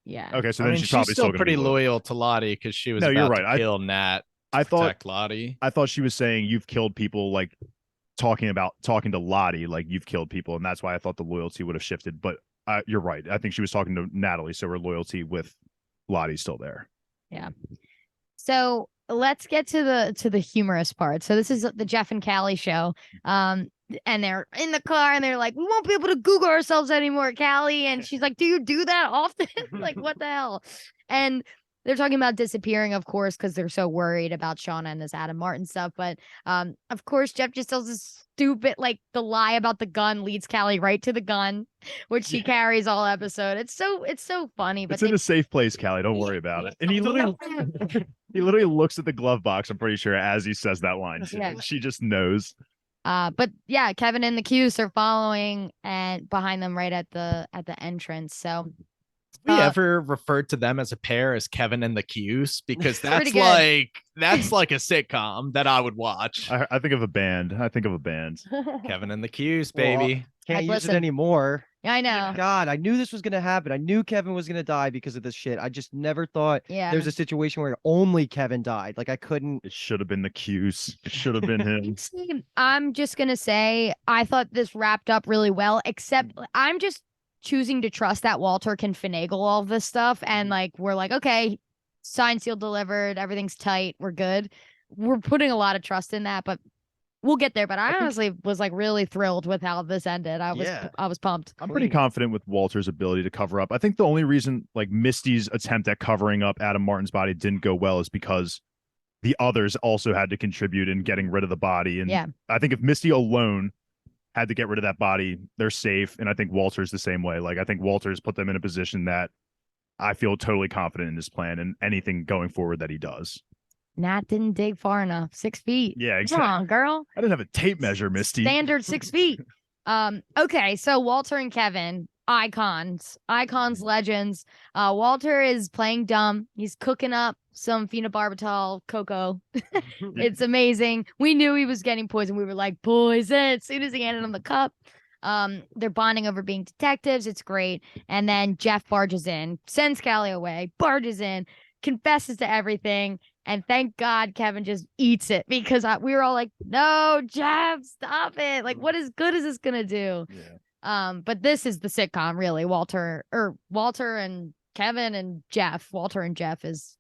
Yeah. Okay, so then she's probably still gonna pretty be loyal to Lottie because she was you're right. to kill Nat. I thought Lottie. I thought she was saying you've killed people, like talking to Lottie, like you've killed people, and that's why I thought the loyalty would have shifted. But you're right. I think she was talking to Natalie, so her loyalty with Lottie's still there. Yeah. So let's get to the humorous part. So this is the Jeff and Callie show. And they're in the car and they're like, "We won't be able to Google ourselves anymore, Callie." And she's like, "Do you do that often?" Like, what the hell? And they're talking about disappearing, of course, because they're so worried about Shauna and this Adam Martin stuff. But of course, Jeff just tells this stupid, like, the lie about the gun leads Callie right to the gun, which she carries all episode. It's so funny. But it's in a safe place, Callie. Don't worry about it. And he literally looks at the glove box, I'm pretty sure, as he says that line. Yeah. She just knows. But yeah, Kevyn and the Cuse are following and behind them right at the entrance. So we ever referred to them as a pair as Kevyn and the Cuse? Because that's like a sitcom that I would watch. I think of a band. Kevyn and the Cuse, baby. Can't use it anymore. I know. God, I knew this was gonna happen. I knew Kevyn was gonna die because of this shit. I just never thought there was a situation where only Kevyn died. Like I couldn't. It should have been the Cuse. It should have been him. I'm just gonna say I thought this wrapped up really well, except I'm just choosing to trust that Walter can finagle all this stuff, and like we're like, okay, signed, sealed, delivered, everything's tight, we're good. We're putting a lot of trust in that, but we'll get there. But I honestly was like really thrilled with how this ended. I was pumped. I'm pretty confident with Walter's ability to cover up. I think the only reason like Misty's attempt at covering up Adam Martin's body didn't go well is because the others also had to contribute in getting rid of the body. And I think if Misty alone had to get rid of that body, they're safe. And I think Walter's the same way. Like I think Walter's put them in a position that I feel totally confident in his plan and anything going forward that he does. Nat didn't dig far enough. 6 feet. Yeah, exactly. Come on, girl. I didn't have a tape measure, Misty. Standard 6 feet. Okay, so Walter and Kevyn, icons, legends. Walter is playing dumb. He's cooking up some phenobarbital cocoa. It's amazing. We knew he was getting poisoned. We were like, poison. As soon as he handed him the cup. They're bonding over being detectives. It's great. And then Jeff barges in, sends Callie away, barges in, confesses to everything. And thank God Kevyn just eats it, because we were all like, no, Jeff, stop it. Like, what is good is this going to do? Yeah. But this is the sitcom, really. Walter and Kevyn and Jeff. Walter and Jeff is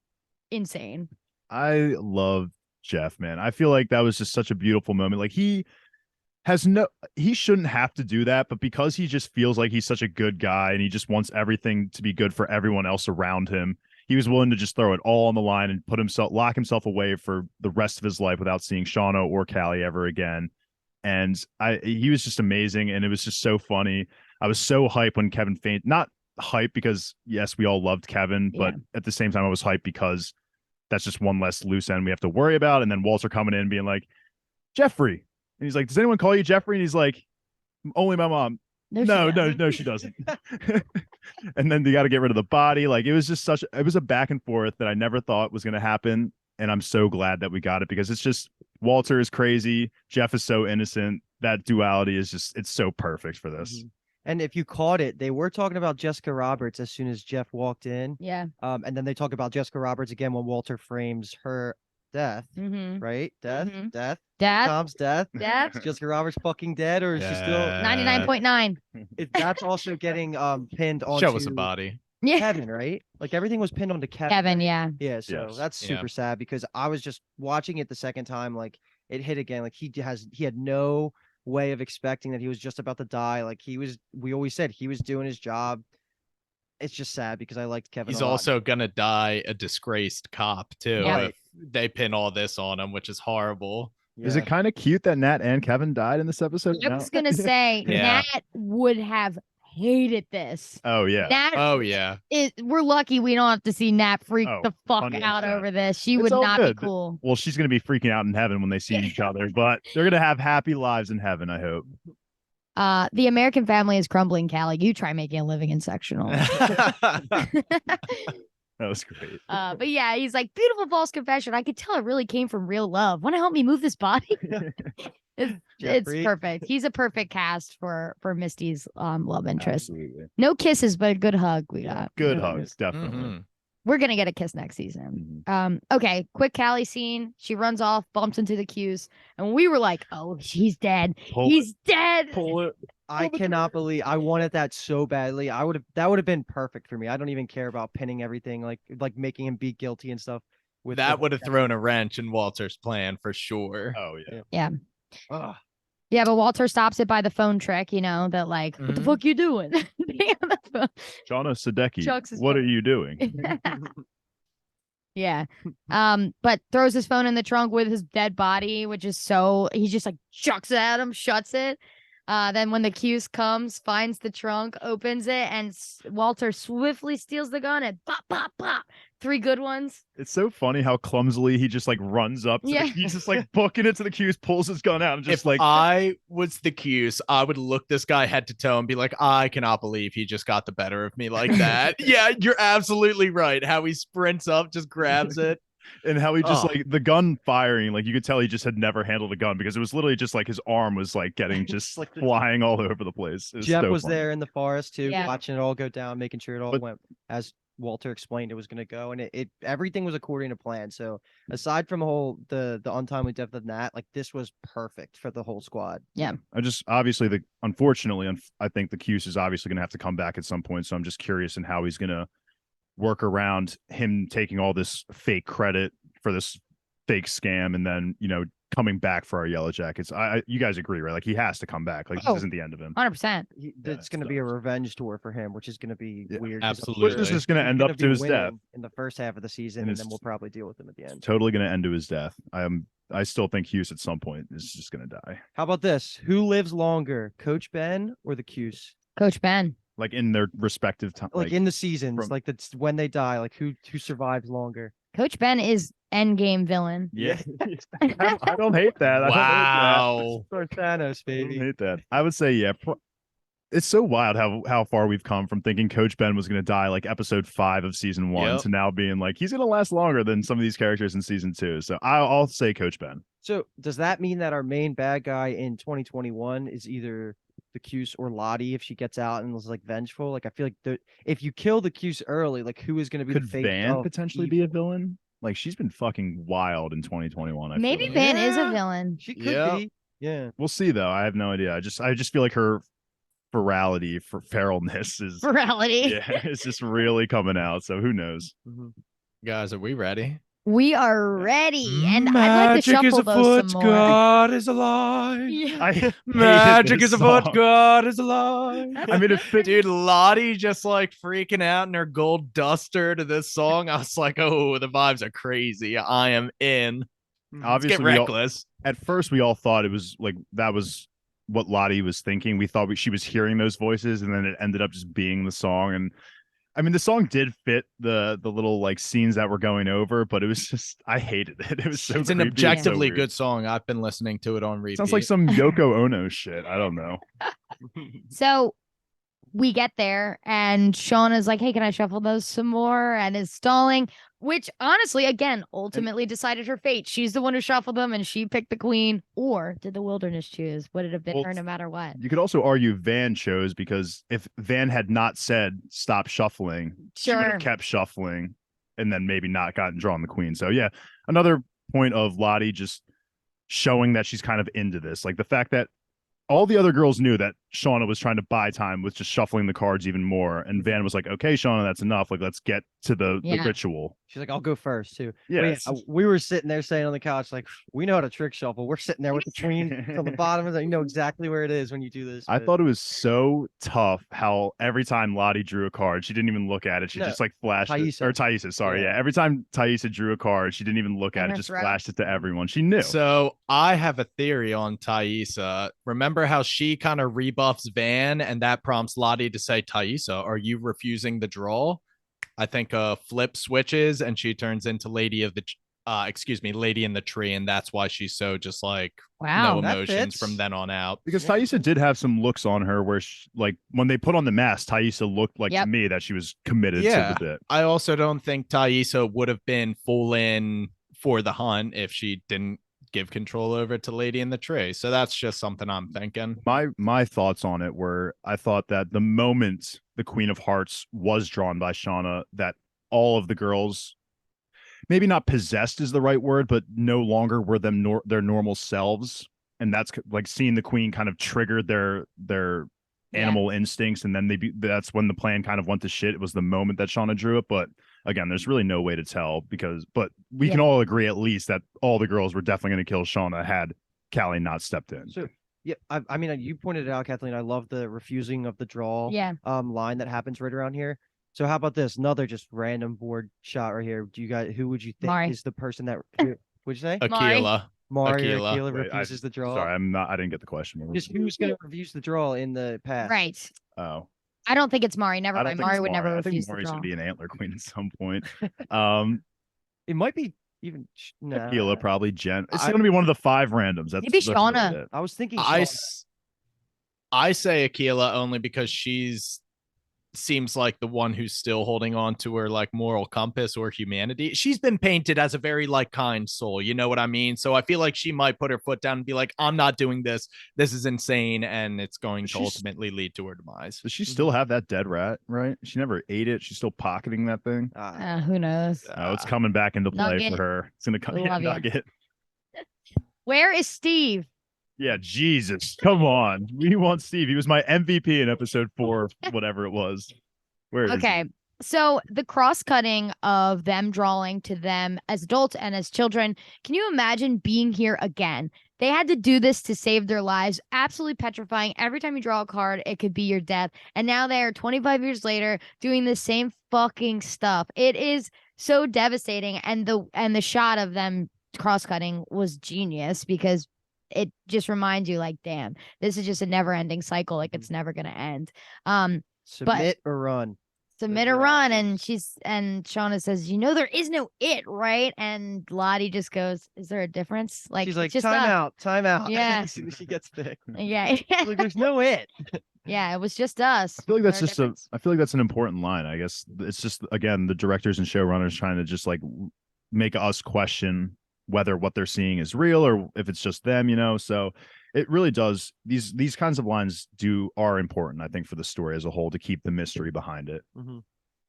insane. I love Jeff, man. I feel like that was just such a beautiful moment. Like he shouldn't have to do that, but because he just feels like he's such a good guy and he just wants everything to be good for everyone else around him, he was willing to just throw it all on the line and lock himself away for the rest of his life without seeing Shauna or Callie ever again. And he was just amazing, and it was just so funny. I was so hyped when Kevyn fainted. Not hyped because, yes, we all loved Kevyn, but at the same time, I was hyped because that's just one less loose end we have to worry about. And then Walter coming in being like, Jeffrey. And he's like, does anyone call you Jeffrey? And he's like, only my mom. No, she doesn't. And then they got to get rid of the body. Like, it was just it was a back and forth that I never thought was going to happen. And I'm so glad that we got it, because it's just, Walter is crazy. Jeff is so innocent. That duality is just, it's so perfect for this. Mm-hmm. And if you caught it, they were talking about Jessica Roberts as soon as Jeff walked in. Yeah. And then they talk about Jessica Roberts again when Walter frames her death, right? Death. Tom's death. Is Jessica Roberts fucking dead, or is she still 99.9? That's also getting pinned on. Show us a body. Yeah. Kevyn, right? Like everything was pinned onto Kevyn. Kevyn, yeah. Yeah, so Yes. that's Yeah. super sad because I was just watching it the second time, like it hit again. Like he had no way of expecting that he was just about to die. Like we always said he was doing his job. It's just sad because I liked Kevyn He's a lot. also gonna die a disgraced cop too. Yeah. If they pin all this on him, which is horrible. Is Yeah. it kind of cute that Nat and Kevin died in this episode? I was gonna say Yeah. Nat would have hated this. Oh yeah. Nat Oh yeah. we're lucky we don't have to see Nat freak Oh, the fuck out 100%. over this. She It's would all not good. be cool. Well, she's gonna be freaking out in heaven when they see each other, but they're gonna have happy lives in heaven. I hope. The American family is crumbling, Callie. You try making a living in sectional. That was great. But yeah, he's like, beautiful false confession. I could tell it really came from real love. Want to help me move this body? It's Jeffrey. perfect. He's a perfect cast for Misty's love interest. Absolutely. No kisses, but a good hug we got. Good Yeah. hugs, definitely. Mhm. We're gonna get a kiss next season. Mhm. Okay, quick Callie scene. She runs off, bumps into the Cuse, and we were like, oh, she's dead. Pull He's dead. Pull it. I cannot believe I wanted that so badly. That would have been perfect for me. I don't even care about pinning everything, like making him be guilty and stuff. That would have thrown a wrench in Walter's plan for sure. Oh yeah. Yeah. Ugh. Yeah, but Walter stops it by the phone trick, that like, what the Mhm. fuck you doing? Being on the phone. Shauna Sadecki, Chucks his what phone. are you doing? Yeah. But throws his phone in the trunk with his dead body, which is he just like chucks it at him, shuts it. Then when the Cuse comes, finds the trunk, opens it, and Walter swiftly steals the gun and pop, pop, pop. 3 good ones. It's so funny how clumsily he just like runs up to Yeah. he's just like booking it to the Cuse, pulls his gun out, and just If like I was the Cuse, I would look this guy head to toe and be like, I cannot believe he just got the better of me like that. Yeah, you're absolutely right. How he sprints up, just grabs it. and how he just Oh. like the gun firing, like you could tell he just had never handled a gun because it was literally just like his arm was like getting just Like the- flying all over the place. It Jeff so was funny. there in the forest too, Yeah. watching it all go down, making sure it all But- went as Walter explained it was going to go, and it everything was according to plan. So aside from the untimely death of Nat, like this was perfect for the whole squad. I just obviously unfortunately I think the Cuse is obviously going to have to come back at some point. So I'm just curious in how he's going to work around him taking all this fake credit for this fake scam and then coming back for our Yellowjackets. You guys agree, right? Like he has to come back. Like Oh. this isn't the end of him. 100%. It's going to be a revenge tour for him, which is going to be Yeah, weird. 'cause absolutely. Which is just going to he's end gonna up be to his winning death. in the first half of the season, And and then it's- we'll probably deal with him at the end. Totally going to end to his death. I still think Hughes at some point is just going to die. How about this? Who lives longer, Coach Ben or the Cuse? Coach Ben. Like in their respective time. Like in the seasons, from- like that's when they die. Like who survives longer? Coach Ben is endgame villain. yeah. I don't hate that. Wow. For Thanos, I don't baby. hate that. I would say, yeah. It's so wild how far we've come from thinking Coach Ben was going to die like episode 5 of season 1 Yep. to now being like he's going to last longer than some of these characters in season 2. So I'll say Coach Ben. So does that mean that our main bad guy in 2021 is either the Cuse or Lottie if she gets out and was like vengeful? Like I feel like if you kill the Cuse early, like who is going to be Could the fate Van of potentially evil? be a villain? Like she's been fucking wild in 2021. I feel Maybe like. Van is a Yeah. villain. She could Yeah. be. Yeah. We'll see though. I have no idea. I just feel like her feralness is Morality. yeah, it's just really coming out. So who knows? Mhm. Guys, are we ready? We are ready. And I'd like to shuffle those some more. God is alive. Yeah. I hated Magic this is afoot, song. God is alive. I mean, it fit. Dude, Lottie just like freaking out in her gold duster to this song. I was like, oh, the vibes are crazy. I am in. Let's Obviously, get we all, reckless. at first we all thought it was like that was what Lottie was thinking. We thought she was hearing those voices, and then it ended up just being the song. And I mean, the song did fit the little like scenes that were going over, but it was just I hated it. It was so It's an creepy and so objectively weird. good song. I've been listening to it on repeat. Sounds like some Yoko Ono shit. I don't know. So we get there, and Sean is like, hey, can I shuffle those some more? And is stalling, which honestly, again, ultimately decided her fate. She's the one who shuffled them, and she picked the queen. Or did the wilderness choose? Would it have been Well, her no matter what? You could also argue Van chose because if Van had not said stop shuffling, she would Sure. have kept shuffling and then maybe not gotten drawn the queen. So yeah, another point of Lottie just showing that she's kind of into this. Like the fact that all the other girls knew that Shauna was trying to buy time with just shuffling the cards even more. And Van was like, okay, Shauna, that's enough. Like, let's get to the ritual. She's like, I'll go first too. Yeah. We were sitting there saying on the couch, like, we know how to trick shuffle. We're sitting there with the queen on the bottom. You know exactly where it is when you do this. I thought it was so tough how every time Lottie drew a card, she didn't even look at it. She just like flashed it. Or Thaisa, sorry. Yeah. Every time Thaisa drew a card, she didn't even look at it, just flashed it to everyone. She knew. So I have a theory on Thaisa. Remember how she kind of rebuffs Van and that prompts Lottie to say, Thaisa, are you refusing the draw? I think flip switches and she turns into Lady in the Tree, and that's why she's so just like no emotions from then on out. Because Thaisa did have some looks on her where like when they put on the mask, Thaisa looked like to me that she was committed to the bit. I also don't think Thaisa would have been full in for the hunt if she didn't give control over to Lady in the Tree. So that's just something I'm thinking. My thoughts on it were, I thought that the moment the Queen of Hearts was drawn by Shauna, that all of the girls, maybe not possessed is the right word, but no longer were their normal selves. And that's like seeing the Queen kind of triggered their animal instincts. And then that's when the plan kind of went to shit. It was the moment that Shauna drew it. But again, there's really no way to tell but we can all agree at least that all the girls were definitely going to kill Shauna had Callie not stepped in. So yeah, I mean, you pointed it out, Kathleen. I love the refusing of the draw line that happens right around here. So how about this? Another just random board shot right here. Who would you think is the person that would you say? Akila. Akila refuses the draw. Sorry, I didn't get the question. Just who's going to refuse the draw in the past? Right. Oh. I don't think it's Mari. Never mind. Mari would never refuse the draw. I think Mari's going to be an antler queen at some point. It might be even Akila, probably Jen. It's going to be one of the 5 randoms. Maybe Shauna. I was thinking I say Akila only because she's seems like the one who's still holding on to her like moral compass or humanity. She's been painted as a very like kind soul, you know what I mean? So I feel like she might put her foot down and be like, I'm not doing this. This is insane, and it's going to ultimately lead to her demise. Does she still have that dead rat, right? She never ate it. She's still pocketing that thing. Who knows? Oh, it's coming back into play for her. It's gonna come Nugget. Where is Steve? Yeah, Jesus. Come on. We want Steve. He was my MVP in episode 4, whatever it was. Where is he? So the cross-cutting of them drawing to them as adults and as children, can you imagine being here again? They had to do this to save their lives. Absolutely petrifying. Every time you draw a card, it could be your death. And now they are 25 years later doing the same fucking stuff. It is so devastating. And the shot of them cross-cutting was genius because it just reminds you like, damn, this is just a never-ending cycle. Like it's never gonna end. Submit or run. Submit or run. And Shauna says, there is no it, right? And Lottie just goes, is there a difference? Like she's like, just time out. Yeah. As soon as she gets thick. Yeah. Like, there's no it. Yeah, it was just us. I feel like that's an important line. I guess it's just, again, the directors and showrunners trying to just like make us question whether what they're seeing is real or if it's just them, so it really does. These kinds of lines are important, I think, for the story as a whole to keep the mystery behind it. All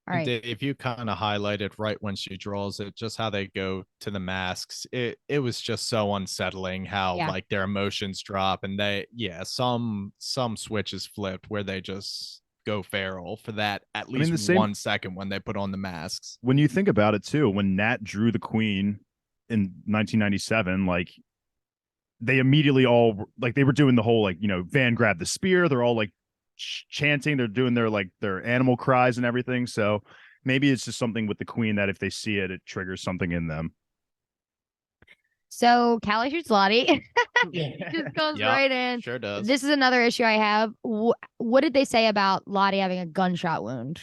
right. Dave, you kind of highlighted right when she draws it, just how they go to the masks. It was just so unsettling how like their emotions drop and some switches flipped where they just go feral for that at least 1 second when they put on the masks. When you think about it too, when Nat drew the queen in 1997, like they immediately all like they were doing the whole like Van grabbed the spear, they're all like chanting, they're doing their animal cries and everything. So maybe it's just something with the queen that if they see it triggers something in them. So Callie shoots Lottie. Just goes right in. Sure does. This is another issue I have. What did they say about Lottie having a gunshot wound?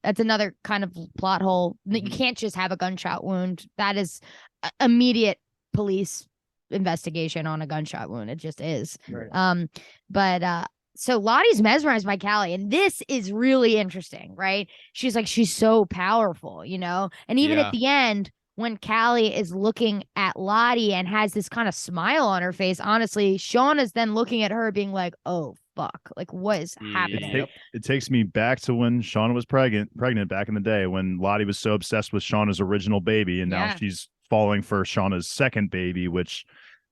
That's another kind of plot hole. You can't just have a gunshot wound. That is immediate police investigation on a gunshot wound. It just is. Right. So Lottie's mesmerized by Callie, and this is really interesting, right? She's like, she's so powerful, and even at the end, when Callie is looking at Lottie and has this kind of smile on her face, honestly, Shauna's then looking at her being like, oh, fuck, like what is happening? It takes me back to when Shauna was pregnant back in the day when Lottie was so obsessed with Shauna's original baby, and now she's falling for Shauna's second baby, which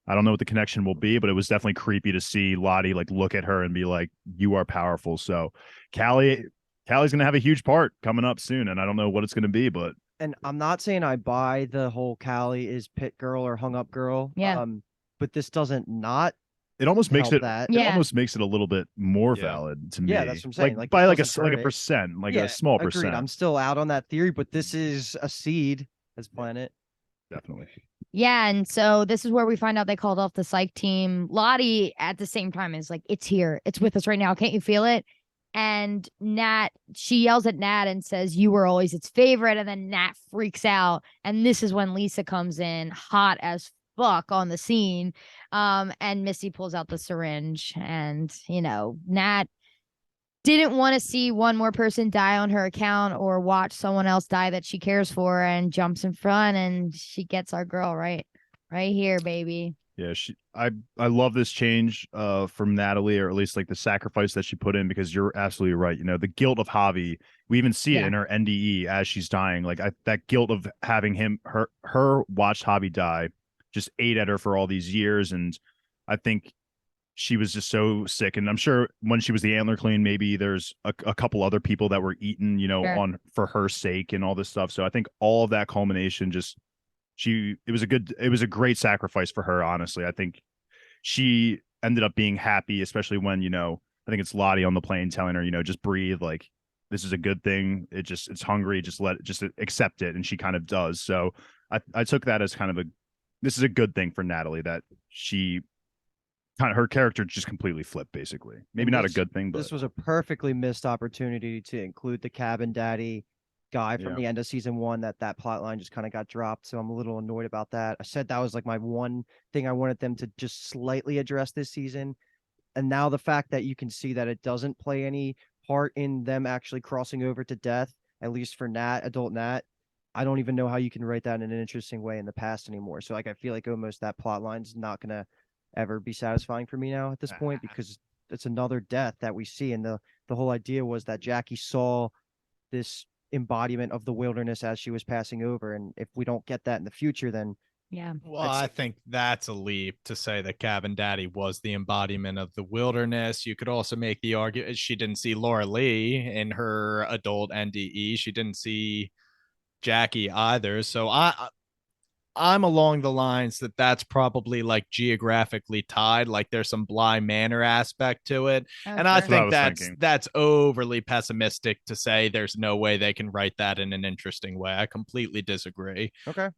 I don't know what the connection will be, but it was definitely creepy to see Lottie like look at her and be like, "You are powerful." So, Callie's gonna have a huge part coming up soon, and I don't know what it's gonna be, but And I'm not saying I buy the whole Callie is pit girl or hung up girl. Yeah. But this doesn't not it almost makes help it that. it Yeah. almost makes it a little bit more Yeah. valid to me. Yeah, that's what I'm saying. Like, by this like doesn't like hurt a it. percent, like Yeah, a small agreed. percent. I'm still out on that theory, but this is a seed as planet. Definitely. Yeah, and so this is where we find out they called off the psych team. Lottie at the same time is like, it's here, it's with us right now. Can't you feel it? And Nat, she yells at Nat and says, "You were always its favorite." And then Nat freaks out. And this is when Lisa comes in hot as fuck on the scene. And Misty pulls out the syringe. And, Nat didn't want to see one more person die on her account or watch someone else die that she cares for, and jumps in front, and she gets our girl right here, baby. Yeah, I love this change from Natalie, or at least like the sacrifice that she put in, because you're absolutely right. The guilt of Javi, we even see it in her NDE as she's dying. Like that guilt of having her watch Javi die just ate at her for all these years. And I think she was just so sick. And I'm sure when she was the antler queen, maybe there's a couple other people that were eaten, Sure. on for her sake and all this stuff. So I think all of that culmination just it was a great sacrifice for her. Honestly, I think she ended up being happy, especially when, I think it's Lottie on the plane telling her, just breathe, like this is a good thing. It's hungry. Just accept it. And she kind of does. So I took that as kind of this is a good thing for Natalie, that she kind of, her character just completely flipped, basically. Maybe not a good thing, but this was a perfectly missed opportunity to include the cabin daddy guy from the end of season 1. That plot line just kind of got dropped, so I'm a little annoyed about that. I said that was like my one thing I wanted them to just slightly address this season, and now the fact that you can see that it doesn't play any part in them actually crossing over to death, at least for adult Nat. I don't even know how you can write that in an interesting way in the past anymore. So like, I feel like almost that plot line's not gonna ever be satisfying for me now at this point, because it's another death that we see. And the whole idea was that Jackie saw this embodiment of the wilderness as she was passing over. And if we don't get that in the future, then Yeah. Well, I think that's a leap to say that Cabin Daddy was the embodiment of the wilderness. You could also make the argument she didn't see Laura Lee in her adult NDE. She didn't see Jackie either. So I'm along the lines that that's probably like geographically tied. Like there's some Bly Manor aspect to it. And I sure. think that's overly pessimistic to say there's no way they can write that in an interesting way. I completely disagree. okay.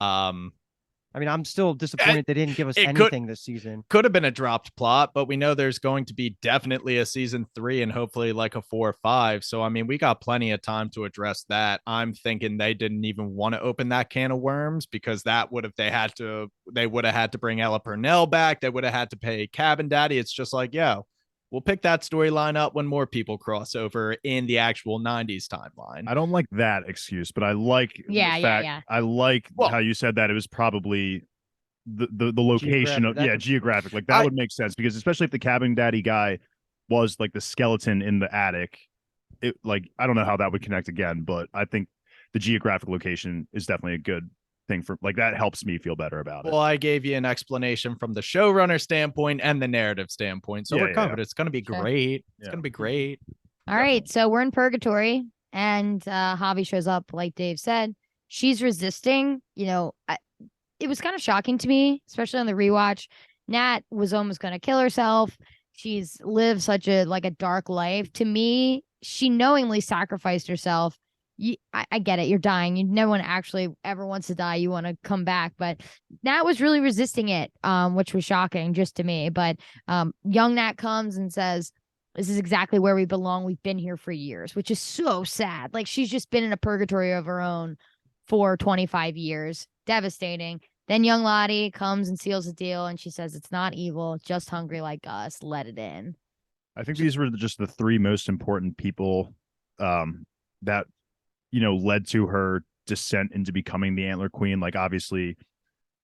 I mean, I'm still disappointed they didn't give us anything this season. Could have been a dropped plot, but we know there's going to be definitely a season 3 and hopefully like a 4 or 5. So, I mean, we got plenty of time to address that. I'm thinking they didn't even want to open that can of worms, because that would have, they would have had to bring Ella Purnell back. They would have had to pay Cabin Daddy. It's just like, yo, we'll pick that storyline up when more people cross over in the actual 90s timeline. I don't like that excuse, but I like I like how you said that it was probably the location geographic. Like that would make sense, because especially if the Cabin Daddy guy was like the skeleton in the attic, I don't know how that would connect again, but I think the geographic location is definitely a good thing for, like, that helps me feel better about it. Well, I gave you an explanation from the showrunner standpoint and the narrative standpoint, so we're covered. It's going to be great. It's going to be great. All right, so we're in purgatory, and Javi shows up, like Dave said. She's resisting. It was kind of shocking to me, especially on the rewatch. Nat was almost going to kill herself. She's lived such a dark life. To me, she knowingly sacrificed herself. I get it. You're dying. No one actually ever wants to die. You want to come back. But Nat was really resisting it, which was shocking just to me. But young Nat comes and says, this is exactly where we belong. We've been here for years, which is so sad. Like, she's just been in a purgatory of her own for 25 years. Devastating. Then young Lottie comes and seals the deal, and she says, it's not evil, just hungry like us. Let it in. I think these were just the 3 most important people that led to her descent into becoming the Antler Queen. Like, obviously,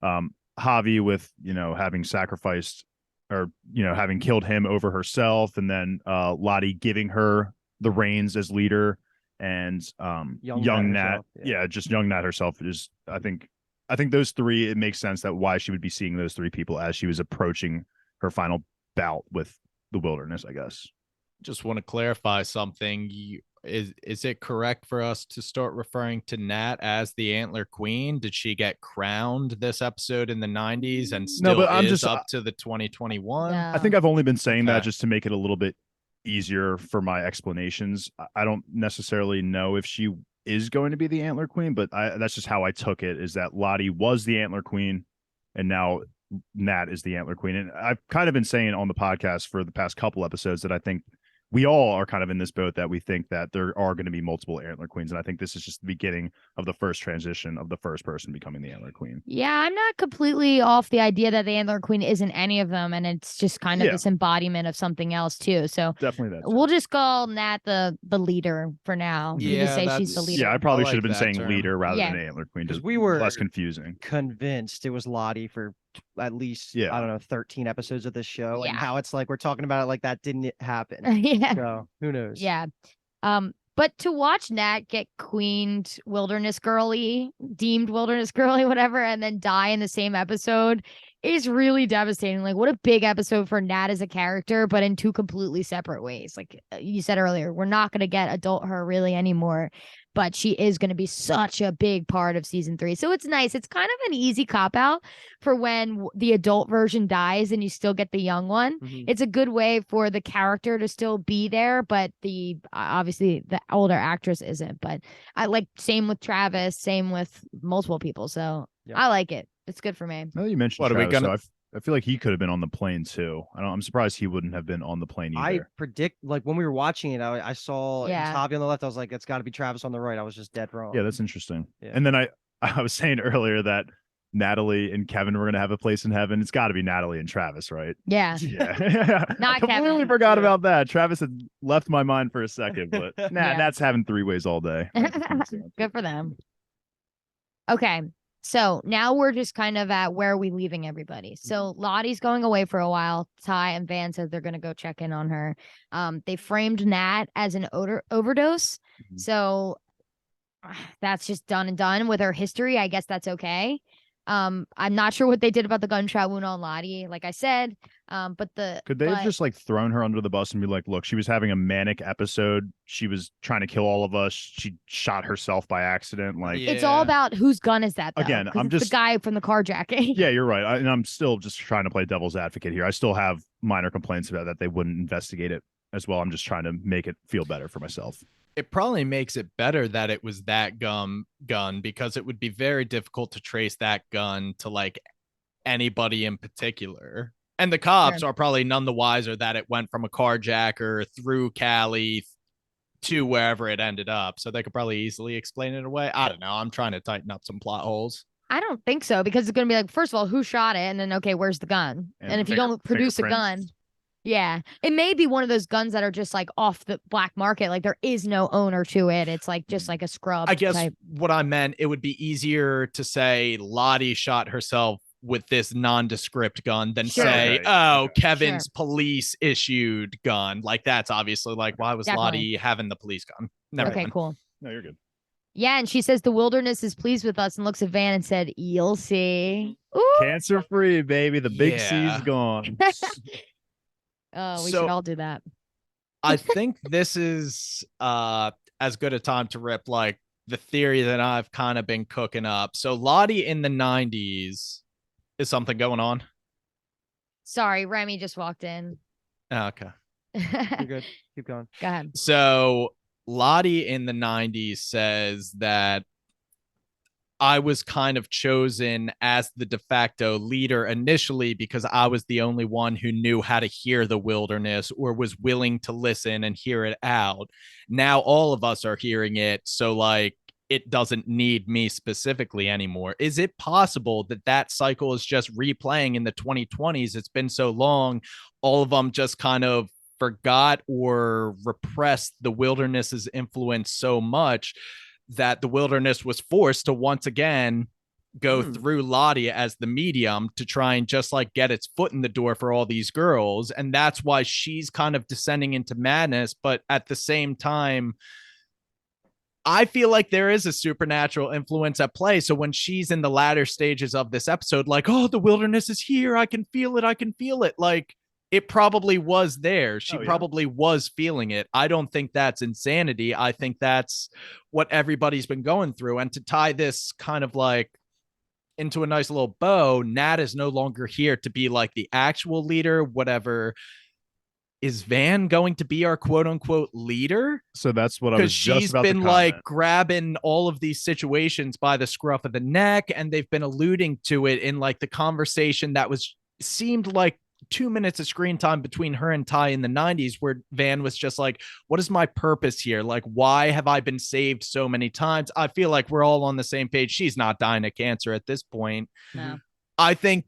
Javi with, having sacrificed, or, having killed him over herself, and then Lottie giving her the reins as leader, and young Nat. Just young Nat herself is, I think, I think those three, it makes sense that why she would be seeing those three people as she was approaching her final bout with the wilderness, I guess. Just want to clarify something. Is it correct for us to start referring to Nat as the Antler Queen? Did she get crowned this episode in the 90s and still but I'm is just up to the 2021? I think I've only been saying that Okay. just to make it a little bit easier for my explanations. I don't necessarily know if she is going to be the Antler Queen, but that's just how I took it, is that Lottie was the Antler Queen and now Nat is the Antler Queen. And I've kind of been saying on the podcast for the past couple episodes that I think we all are kind of in this boat, that we think that there are going to be multiple Antler Queens. And I think this is just the beginning of the first transition of the first person becoming the Antler Queen. Yeah, I'm not completely off the idea that the Antler Queen isn't any of them, and it's just kind of this embodiment of something else too. So definitely that. We'll just call Nat the leader for now. We just say she's the leader. Yeah, I probably should have been that saying term. leader rather than Antler Queen, because just we were less confusing. Convinced it was Lottie for at least I don't know 13 episodes of this show, and how it's like we're talking about it like that didn't happen. Yeah. So who knows? Yeah. But to watch Nat get queened wilderness girly, deemed wilderness girly, whatever, and then die in the same episode is really devastating. Like, what a big episode for Nat as a character, but in two completely separate ways. Like you said earlier, we're not going to get adult her really anymore, but she is going to be such a big part of season 3. So it's nice. It's kind of an easy cop out for when the adult version dies and you still get the young one. Mhm. It's a good way for the character to still be there, but the obviously the older actress isn't. But I like, same with Travis, same with multiple people. So I like it. It's good for me. Now that you mentioned What are we Travis, gonna- so I feel like he could have been on the plane too. I'm surprised he wouldn't have been on the plane I either. predict, like when we were watching it, I saw Yeah. Javi on the left. I was like, it's got to be Travis on the right. I was just dead wrong. Yeah, that's interesting. Yeah. And then I was saying earlier that Natalie and Kevyn were going to have a place in heaven. It's got to be Natalie and Travis, right? Yeah. Yeah. Not I completely Kevyn. forgot Yeah. about that. Travis had left my mind for a second, but Yeah. Nat's having 3 ways all day. Good for them. Okay. So now we're just kind of at where are we leaving everybody. So Lottie's going away for a while. Ty and Van said they're going to go check in on her. They framed Nat as an overdose. Mhm. So that's just done and done with her history. I guess that's okay. I'm not sure what they did about the gunshot wound on Lottie, like I said. But Could they have just like thrown her under the bus and be like, look, she was having a manic episode. She was trying to kill all of us. She shot herself by accident. Like, Yeah. it's all about whose gun is that, though. Again, 'Cause I'm it's just- the guy from the carjacking. yeah, you're right. And I'm still just trying to play devil's advocate here. I still have minor complaints about that. They wouldn't investigate it as well. I'm just trying to make it feel better for myself. It probably makes it better that it was that gun because it would be very difficult to trace that gun to like anybody in particular. And the cops Sure. are probably none the wiser that it went from a carjacker through Cali to wherever it ended up. So they could probably easily explain it away. I don't know. I'm trying to tighten up some plot holes. I don't think so, because it's going to be like, first of all, who shot it? And then, okay, where's the gun? And if you don't produce a gun, fingerprints. yeah, it may be one of those guns that are just like off the black market. Like there is no owner to it. It's like just like a scrub. I guess type. what I meant, it would be easier to say Lottie shot herself with this nondescript gun than Sure. say, Okay. oh, Okay. Kevin's police issued gun. Like that's obviously like, why was Definitely. Lottie having the police gun? Never Okay, mind. cool. No, you're good. Yeah, and she says the wilderness is pleased with us and looks at Van and said, "You'll see." Ooh. Cancer free, baby. The big Yeah. C's gone. Oh, we So- should all do that. I think this is as good a time to rip like the theory that I've kind of been cooking up. So Lottie in the 90s, is something going on? Sorry, Remy just walked in. Okay. You're good. Keep going. Go ahead. So Lottie in the 90s says that I was kind of chosen as the de facto leader initially because I was the only one who knew how to hear the wilderness or was willing to listen and hear it out. Now all of us are hearing it. So like it doesn't need me specifically anymore. Is it possible that that cycle is just replaying in the 2020s? It's been so long. All of them just kind of forgot or repressed the wilderness's influence so much that the wilderness was forced to once again go through Lottie as the medium to try and just like get its foot in the door for all these girls. And that's why she's kind of descending into madness. But at the same time, I feel like there is a supernatural influence at play. So when she's in the latter stages of this episode, like, oh, the wilderness is here. I can feel it. I can feel it. Like, it probably was there. She probably was feeling it. I don't think that's insanity. I think that's what everybody's been going through. And to tie this kind of like into a nice little bow, Nat is no longer here to be like the actual leader, whatever. Is Van going to be our quote unquote leader? So that's what I Because was just she's about been to like comment. grabbing all of these situations by the scruff of the neck, and they've been alluding to it in like the conversation that was seemed like 2 minutes of screen time between her and Ty in the 90s, where Van was just like, what is my purpose here? Like, why have I been saved so many times? I feel like we're all on the same page. She's not dying of cancer at this point. No. I think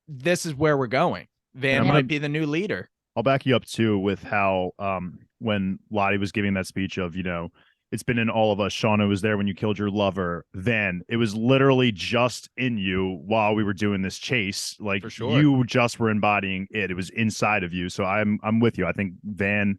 this is where we're going. Van might be the new leader. I'll back you up too with how when Lottie was giving that speech of, it's been in all of us. Shauna was there when you killed your lover. Then it was literally just in you while we were doing this chase. Like, For sure. You just were embodying it. It was inside of you. So I'm with you. I think Van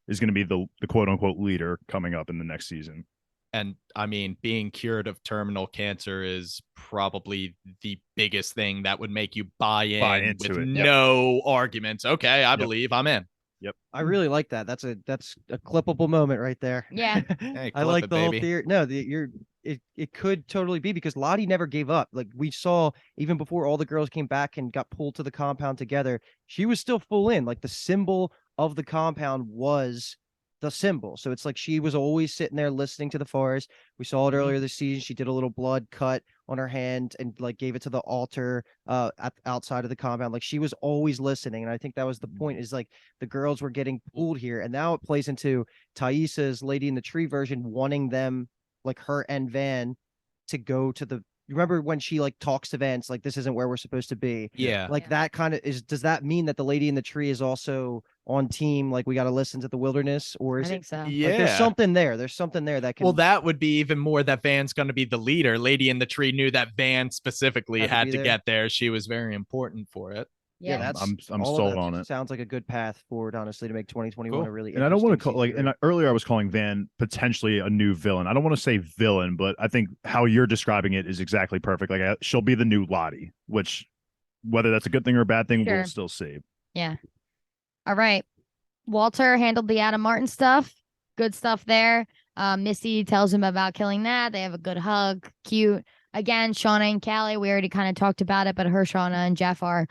is going to be the quote unquote leader coming up in the next season. And I mean, being cured of terminal cancer is probably the biggest thing that would make you buy into with no arguments. Okay, I believe I'm in. Yep. I really like that. That's a clippable moment right there. Yeah. Hey, I like it, the whole baby. theory. No, it could totally be, because Lottie never gave up. Like, we saw even before all the girls came back and got pulled to the compound together, she was still full in. Like, the symbol of the compound was the symbol. So it's like she was always sitting there listening to the forest. We saw it earlier this season. She did a little blood cut on her hand and like gave it to the altar outside of the compound. Like, she was always listening. And I think that was the point, is like the girls were getting pulled here. And now it plays into Thaisa's Lady in the Tree version, wanting them, like her and Van, to go to the, you remember when she like talks to Vance, like, this isn't where we're supposed to be. Yeah. Like, that kind of is, does that mean that the Lady in the Tree is also on team, like, we got to listen to the wilderness? Or I is think it so. Yeah. like there's something there? There's something there that can. Well, that would be even more that Van's going to be the leader. Lady in the Tree knew that Van specifically had to get there. She was very important for it. Yeah, Yeah. that's I'm all of sold that on it. Sounds like a good path forward, honestly, to make 2021 a really. And I don't want to call interesting season. earlier I was calling Van potentially a new villain. I don't want to say villain, but I think how you're describing it is exactly perfect. Like, she'll be the new Lottie, which, whether that's a good thing or a bad thing, Sure. we'll still see. Yeah. All right. Walter handled the Adam Martin stuff. Good stuff there. Misty tells him about killing that. They have a good hug. Cute. Again, Shauna and Callie, we already kind of talked about it, but her, Shauna, and Jeff are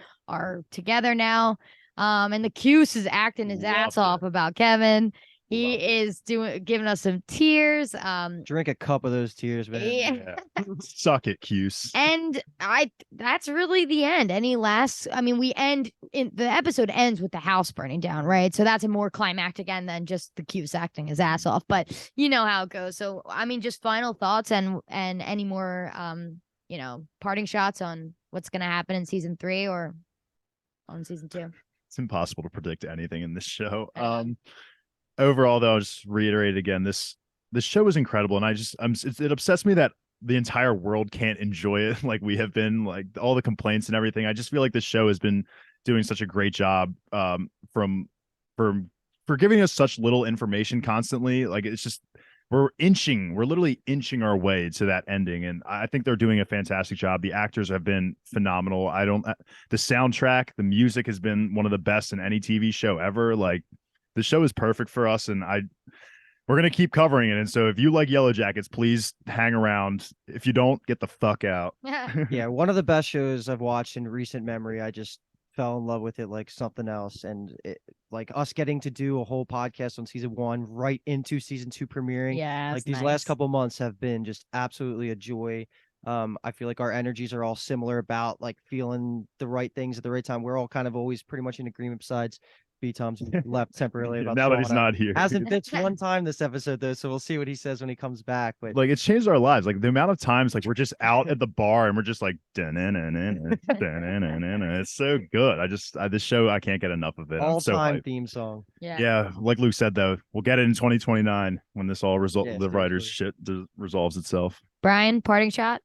together now. And the Cuse is acting his ass off about Kevyn. He is giving us some tears. Drink a cup of those tears, man. Yeah. Suck it, Cuse. And that's really the end. The episode ends with the house burning down, right? So that's a more climactic end than just the Cuse acting his ass off, but you know how it goes. So, I mean, just final thoughts and any more, parting shots on what's going to happen in season 3 or on season 2. It's impossible to predict anything in this show. Overall, though, I'll just reiterate again, this show is incredible, and it upsets me that the entire world can't enjoy it like we have been, like all the complaints and everything. I just feel like this show has been doing such a great job for giving us such little information constantly. Like, it's just we're literally inching our way to that ending, and I think they're doing a fantastic job. The actors have been phenomenal. The soundtrack, the music has been one of the best in any TV show ever. Like, the show is perfect for us, and we're going to keep covering it. And so if you like Yellowjackets, please hang around. If you don't, get the fuck out. Yeah, one of the best shows I've watched in recent memory. I just fell in love with it like something else. And like us getting to do a whole podcast on season 1 right into season 2 premiering. Yeah. Like, these last couple months have been just absolutely a joy. I feel like our energies are all similar about like feeling the right things at the right time. We're all kind of always pretty much in agreement, besides B-Tom's left temporarily about now that Shauna. he's not here. Hasn't bitched one time this episode though, so we'll see what he says when he comes back. But like, it's changed our lives. Like, the amount of times like we're just out at the bar and we're just like it's so good. This show, I can't get enough of it. all-time theme song. Yeah, like Luke said, though, we'll get it in 2029 when this all the writers shit resolves itself. Brian, parting shot.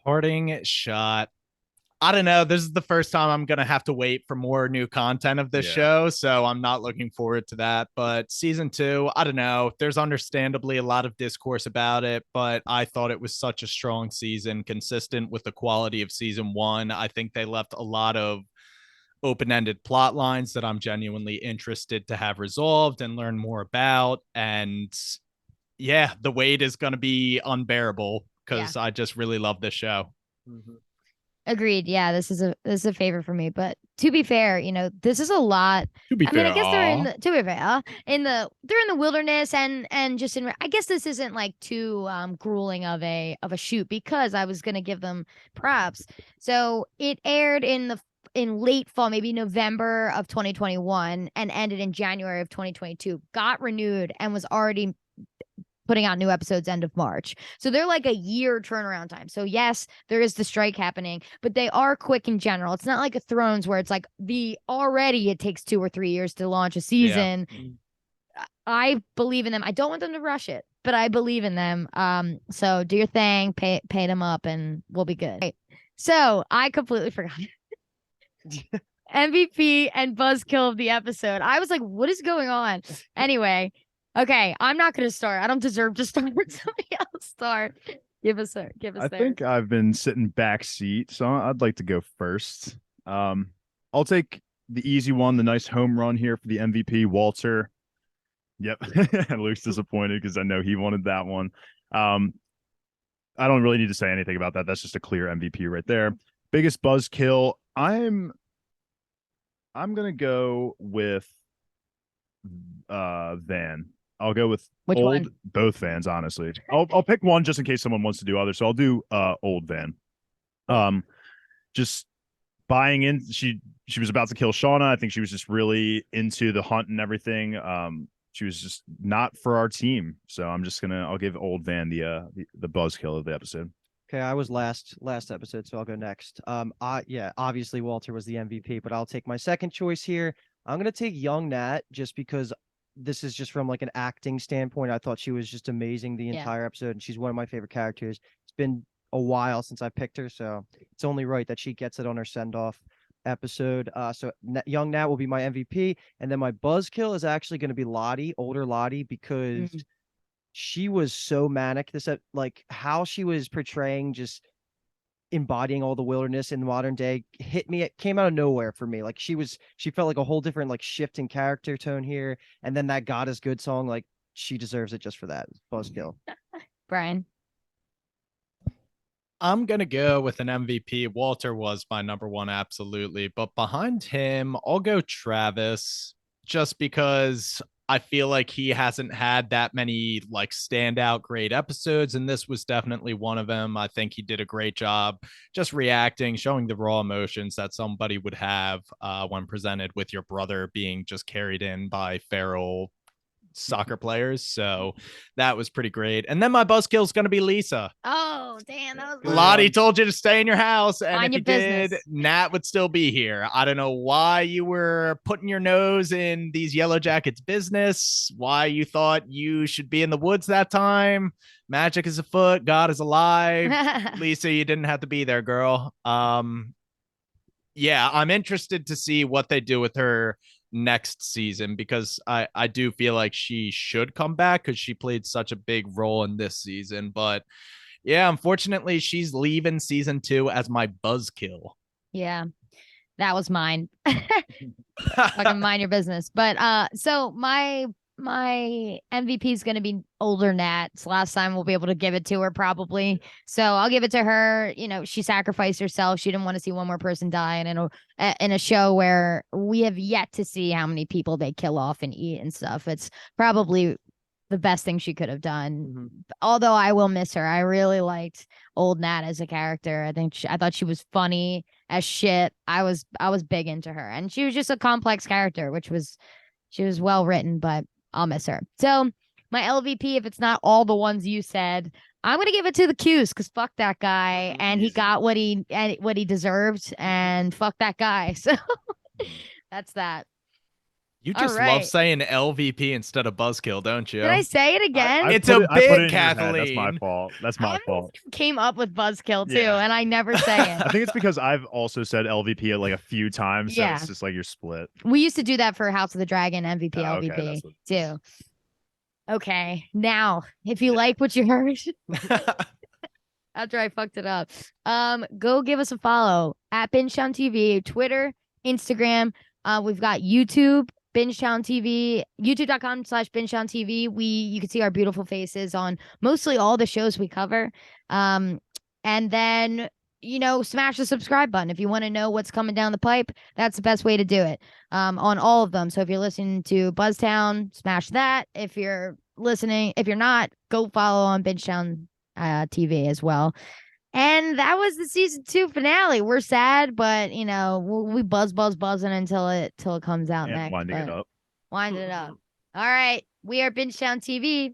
Parting shot. I don't know. This is the first time I'm going to have to wait for more new content of this Yeah. show. So I'm not looking forward to that. But season 2, I don't know. There's understandably a lot of discourse about it, but I thought it was such a strong season, consistent with the quality of season 1. I think they left a lot of open-ended plot lines that I'm genuinely interested to have resolved and learn more about. And yeah, the wait is going to be unbearable because I just really love this show. Mm-hmm. Agreed. Yeah, this is a favorite for me. But to be fair, this is a lot. To be I mean, fair, I guess they're in the to be fair they're in the wilderness and just in. I guess this isn't like too grueling of a shoot because I was gonna give them props. So it aired in late fall, maybe November of 2021, and ended in January of 2022. Got renewed and was already putting out new episodes end of March. So they're like a year turnaround time. So yes, there is the strike happening, but they are quick in general. It's not like a Thrones where it's like it takes 2 or 3 years to launch a season. Yeah. I believe in them. I don't want them to rush it, but I believe in them. So do your thing, pay them up, and we'll be good. Right. So I completely forgot. MVP and buzzkill of the episode. I was like, what is going on? Anyway, okay, I'm not going to start. I don't deserve to start. Somebody else start. Give us I think I've been sitting back seat, so I'd like to go first. I'll take the easy one, the nice home run here for the MVP, Walter. Yep. Luke's disappointed because I know he wanted that one. I don't really need to say anything about that. That's just a clear MVP right there. Biggest buzzkill. I'm gonna go with Van. I'll go with Which one? both Vans, honestly. I'll pick one just in case someone wants to do others. So I'll do old Van. Just buying in. She was about to kill Shauna. I think she was just really into the hunt and everything. She was just not for our team. So I'll give old Van the buzzkill of the episode. Okay, I was last episode, so I'll go next. Obviously Walter was the MVP, but I'll take my second choice here. I'm gonna take young Nat just because this is just from like an acting standpoint. I thought she was just amazing the entire episode, and she's one of my favorite characters. It's been a while since I picked her, so it's only right that she gets it on her send-off episode. So young Nat will be my MVP, and then my buzzkill is actually going to be Lottie, older Lottie, because she was so manic. Like how she was portraying just embodying all the wilderness in the modern day hit me. It came out of nowhere for me. Like she felt like a whole different like shift in character tone here. And then that God is Good song, like she deserves it just for that. Buzzkill. Brian. I'm going to go with an MVP. Walter was my number one, absolutely. But behind him, I'll go Travis just because I feel like he hasn't had that many like standout great episodes, and this was definitely one of them. I think he did a great job just reacting, showing the raw emotions that somebody would have when presented with your brother being just carried in by feral soccer players. So that was pretty great. And then my buzzkill is going to be Lisa. Oh, damn. That was Lottie told you to stay in your house. And Mind if you did, Nat would still be here. I don't know why you were putting your nose in these Yellowjackets business, why you thought you should be in the woods that time. Magic is afoot. God is alive. Lisa, you didn't have to be there, girl. Yeah, I'm interested to see what they do with her next season because I do feel like she should come back because she played such a big role in this season. But yeah, unfortunately, she's leaving season 2 as my buzzkill. Yeah, that was mine. Fucking mind your business. But so my MVP is going to be older Nat. It's last time we'll be able to give it to her probably. So I'll give it to her. She sacrificed herself. She didn't want to see one more person die in a show where we have yet to see how many people they kill off and eat and stuff. It's probably the best thing she could have done. Although I will miss her. I really liked old Nat as a character. I thought she was funny as shit. I was big into her, and she was just a complex character, she was well written, but I'll miss her. So my LVP, if it's not all the ones you said, I'm gonna give it to the Cuse because fuck that guy, and he got what he deserved, and fuck that guy. So that's that. You All just love right. saying LVP instead of Buzzkill, don't you? Did I say it again? It's put a it- I put bit, it in your head. That's my Kathleen. fault. That's I my almost fault. came up with Buzzkill too, Yeah. and I never say I it. think it's because I've also said LVP like a few times, so Yeah. it's just like you're split. We used to do that for House of the Dragon, MVP, Oh, okay, LVP that's what too. Okay, now if you like what you heard after I fucked it up, go give us a follow at Bingetown TV, Twitter, Instagram. We've got YouTube, Bingetown TV, youtube.com/Bingetown TV. You can see our beautiful faces on mostly all the shows we cover. And then smash the subscribe button if you want to know what's coming down the pipe. That's the best way to do it. On all of them. So if you're listening to Buzztown, smash that. If you're not, go follow on Bingetown TV as well. And that was the season 2 finale. We're sad, but we buzzing until it comes out And next. winding it up. Winding it up. All right, we are Bingetown TV.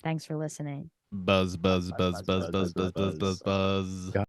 Thanks for listening. Buzz, buzz, buzz, buzz, buzz, buzz, buzz, buzz, buzz.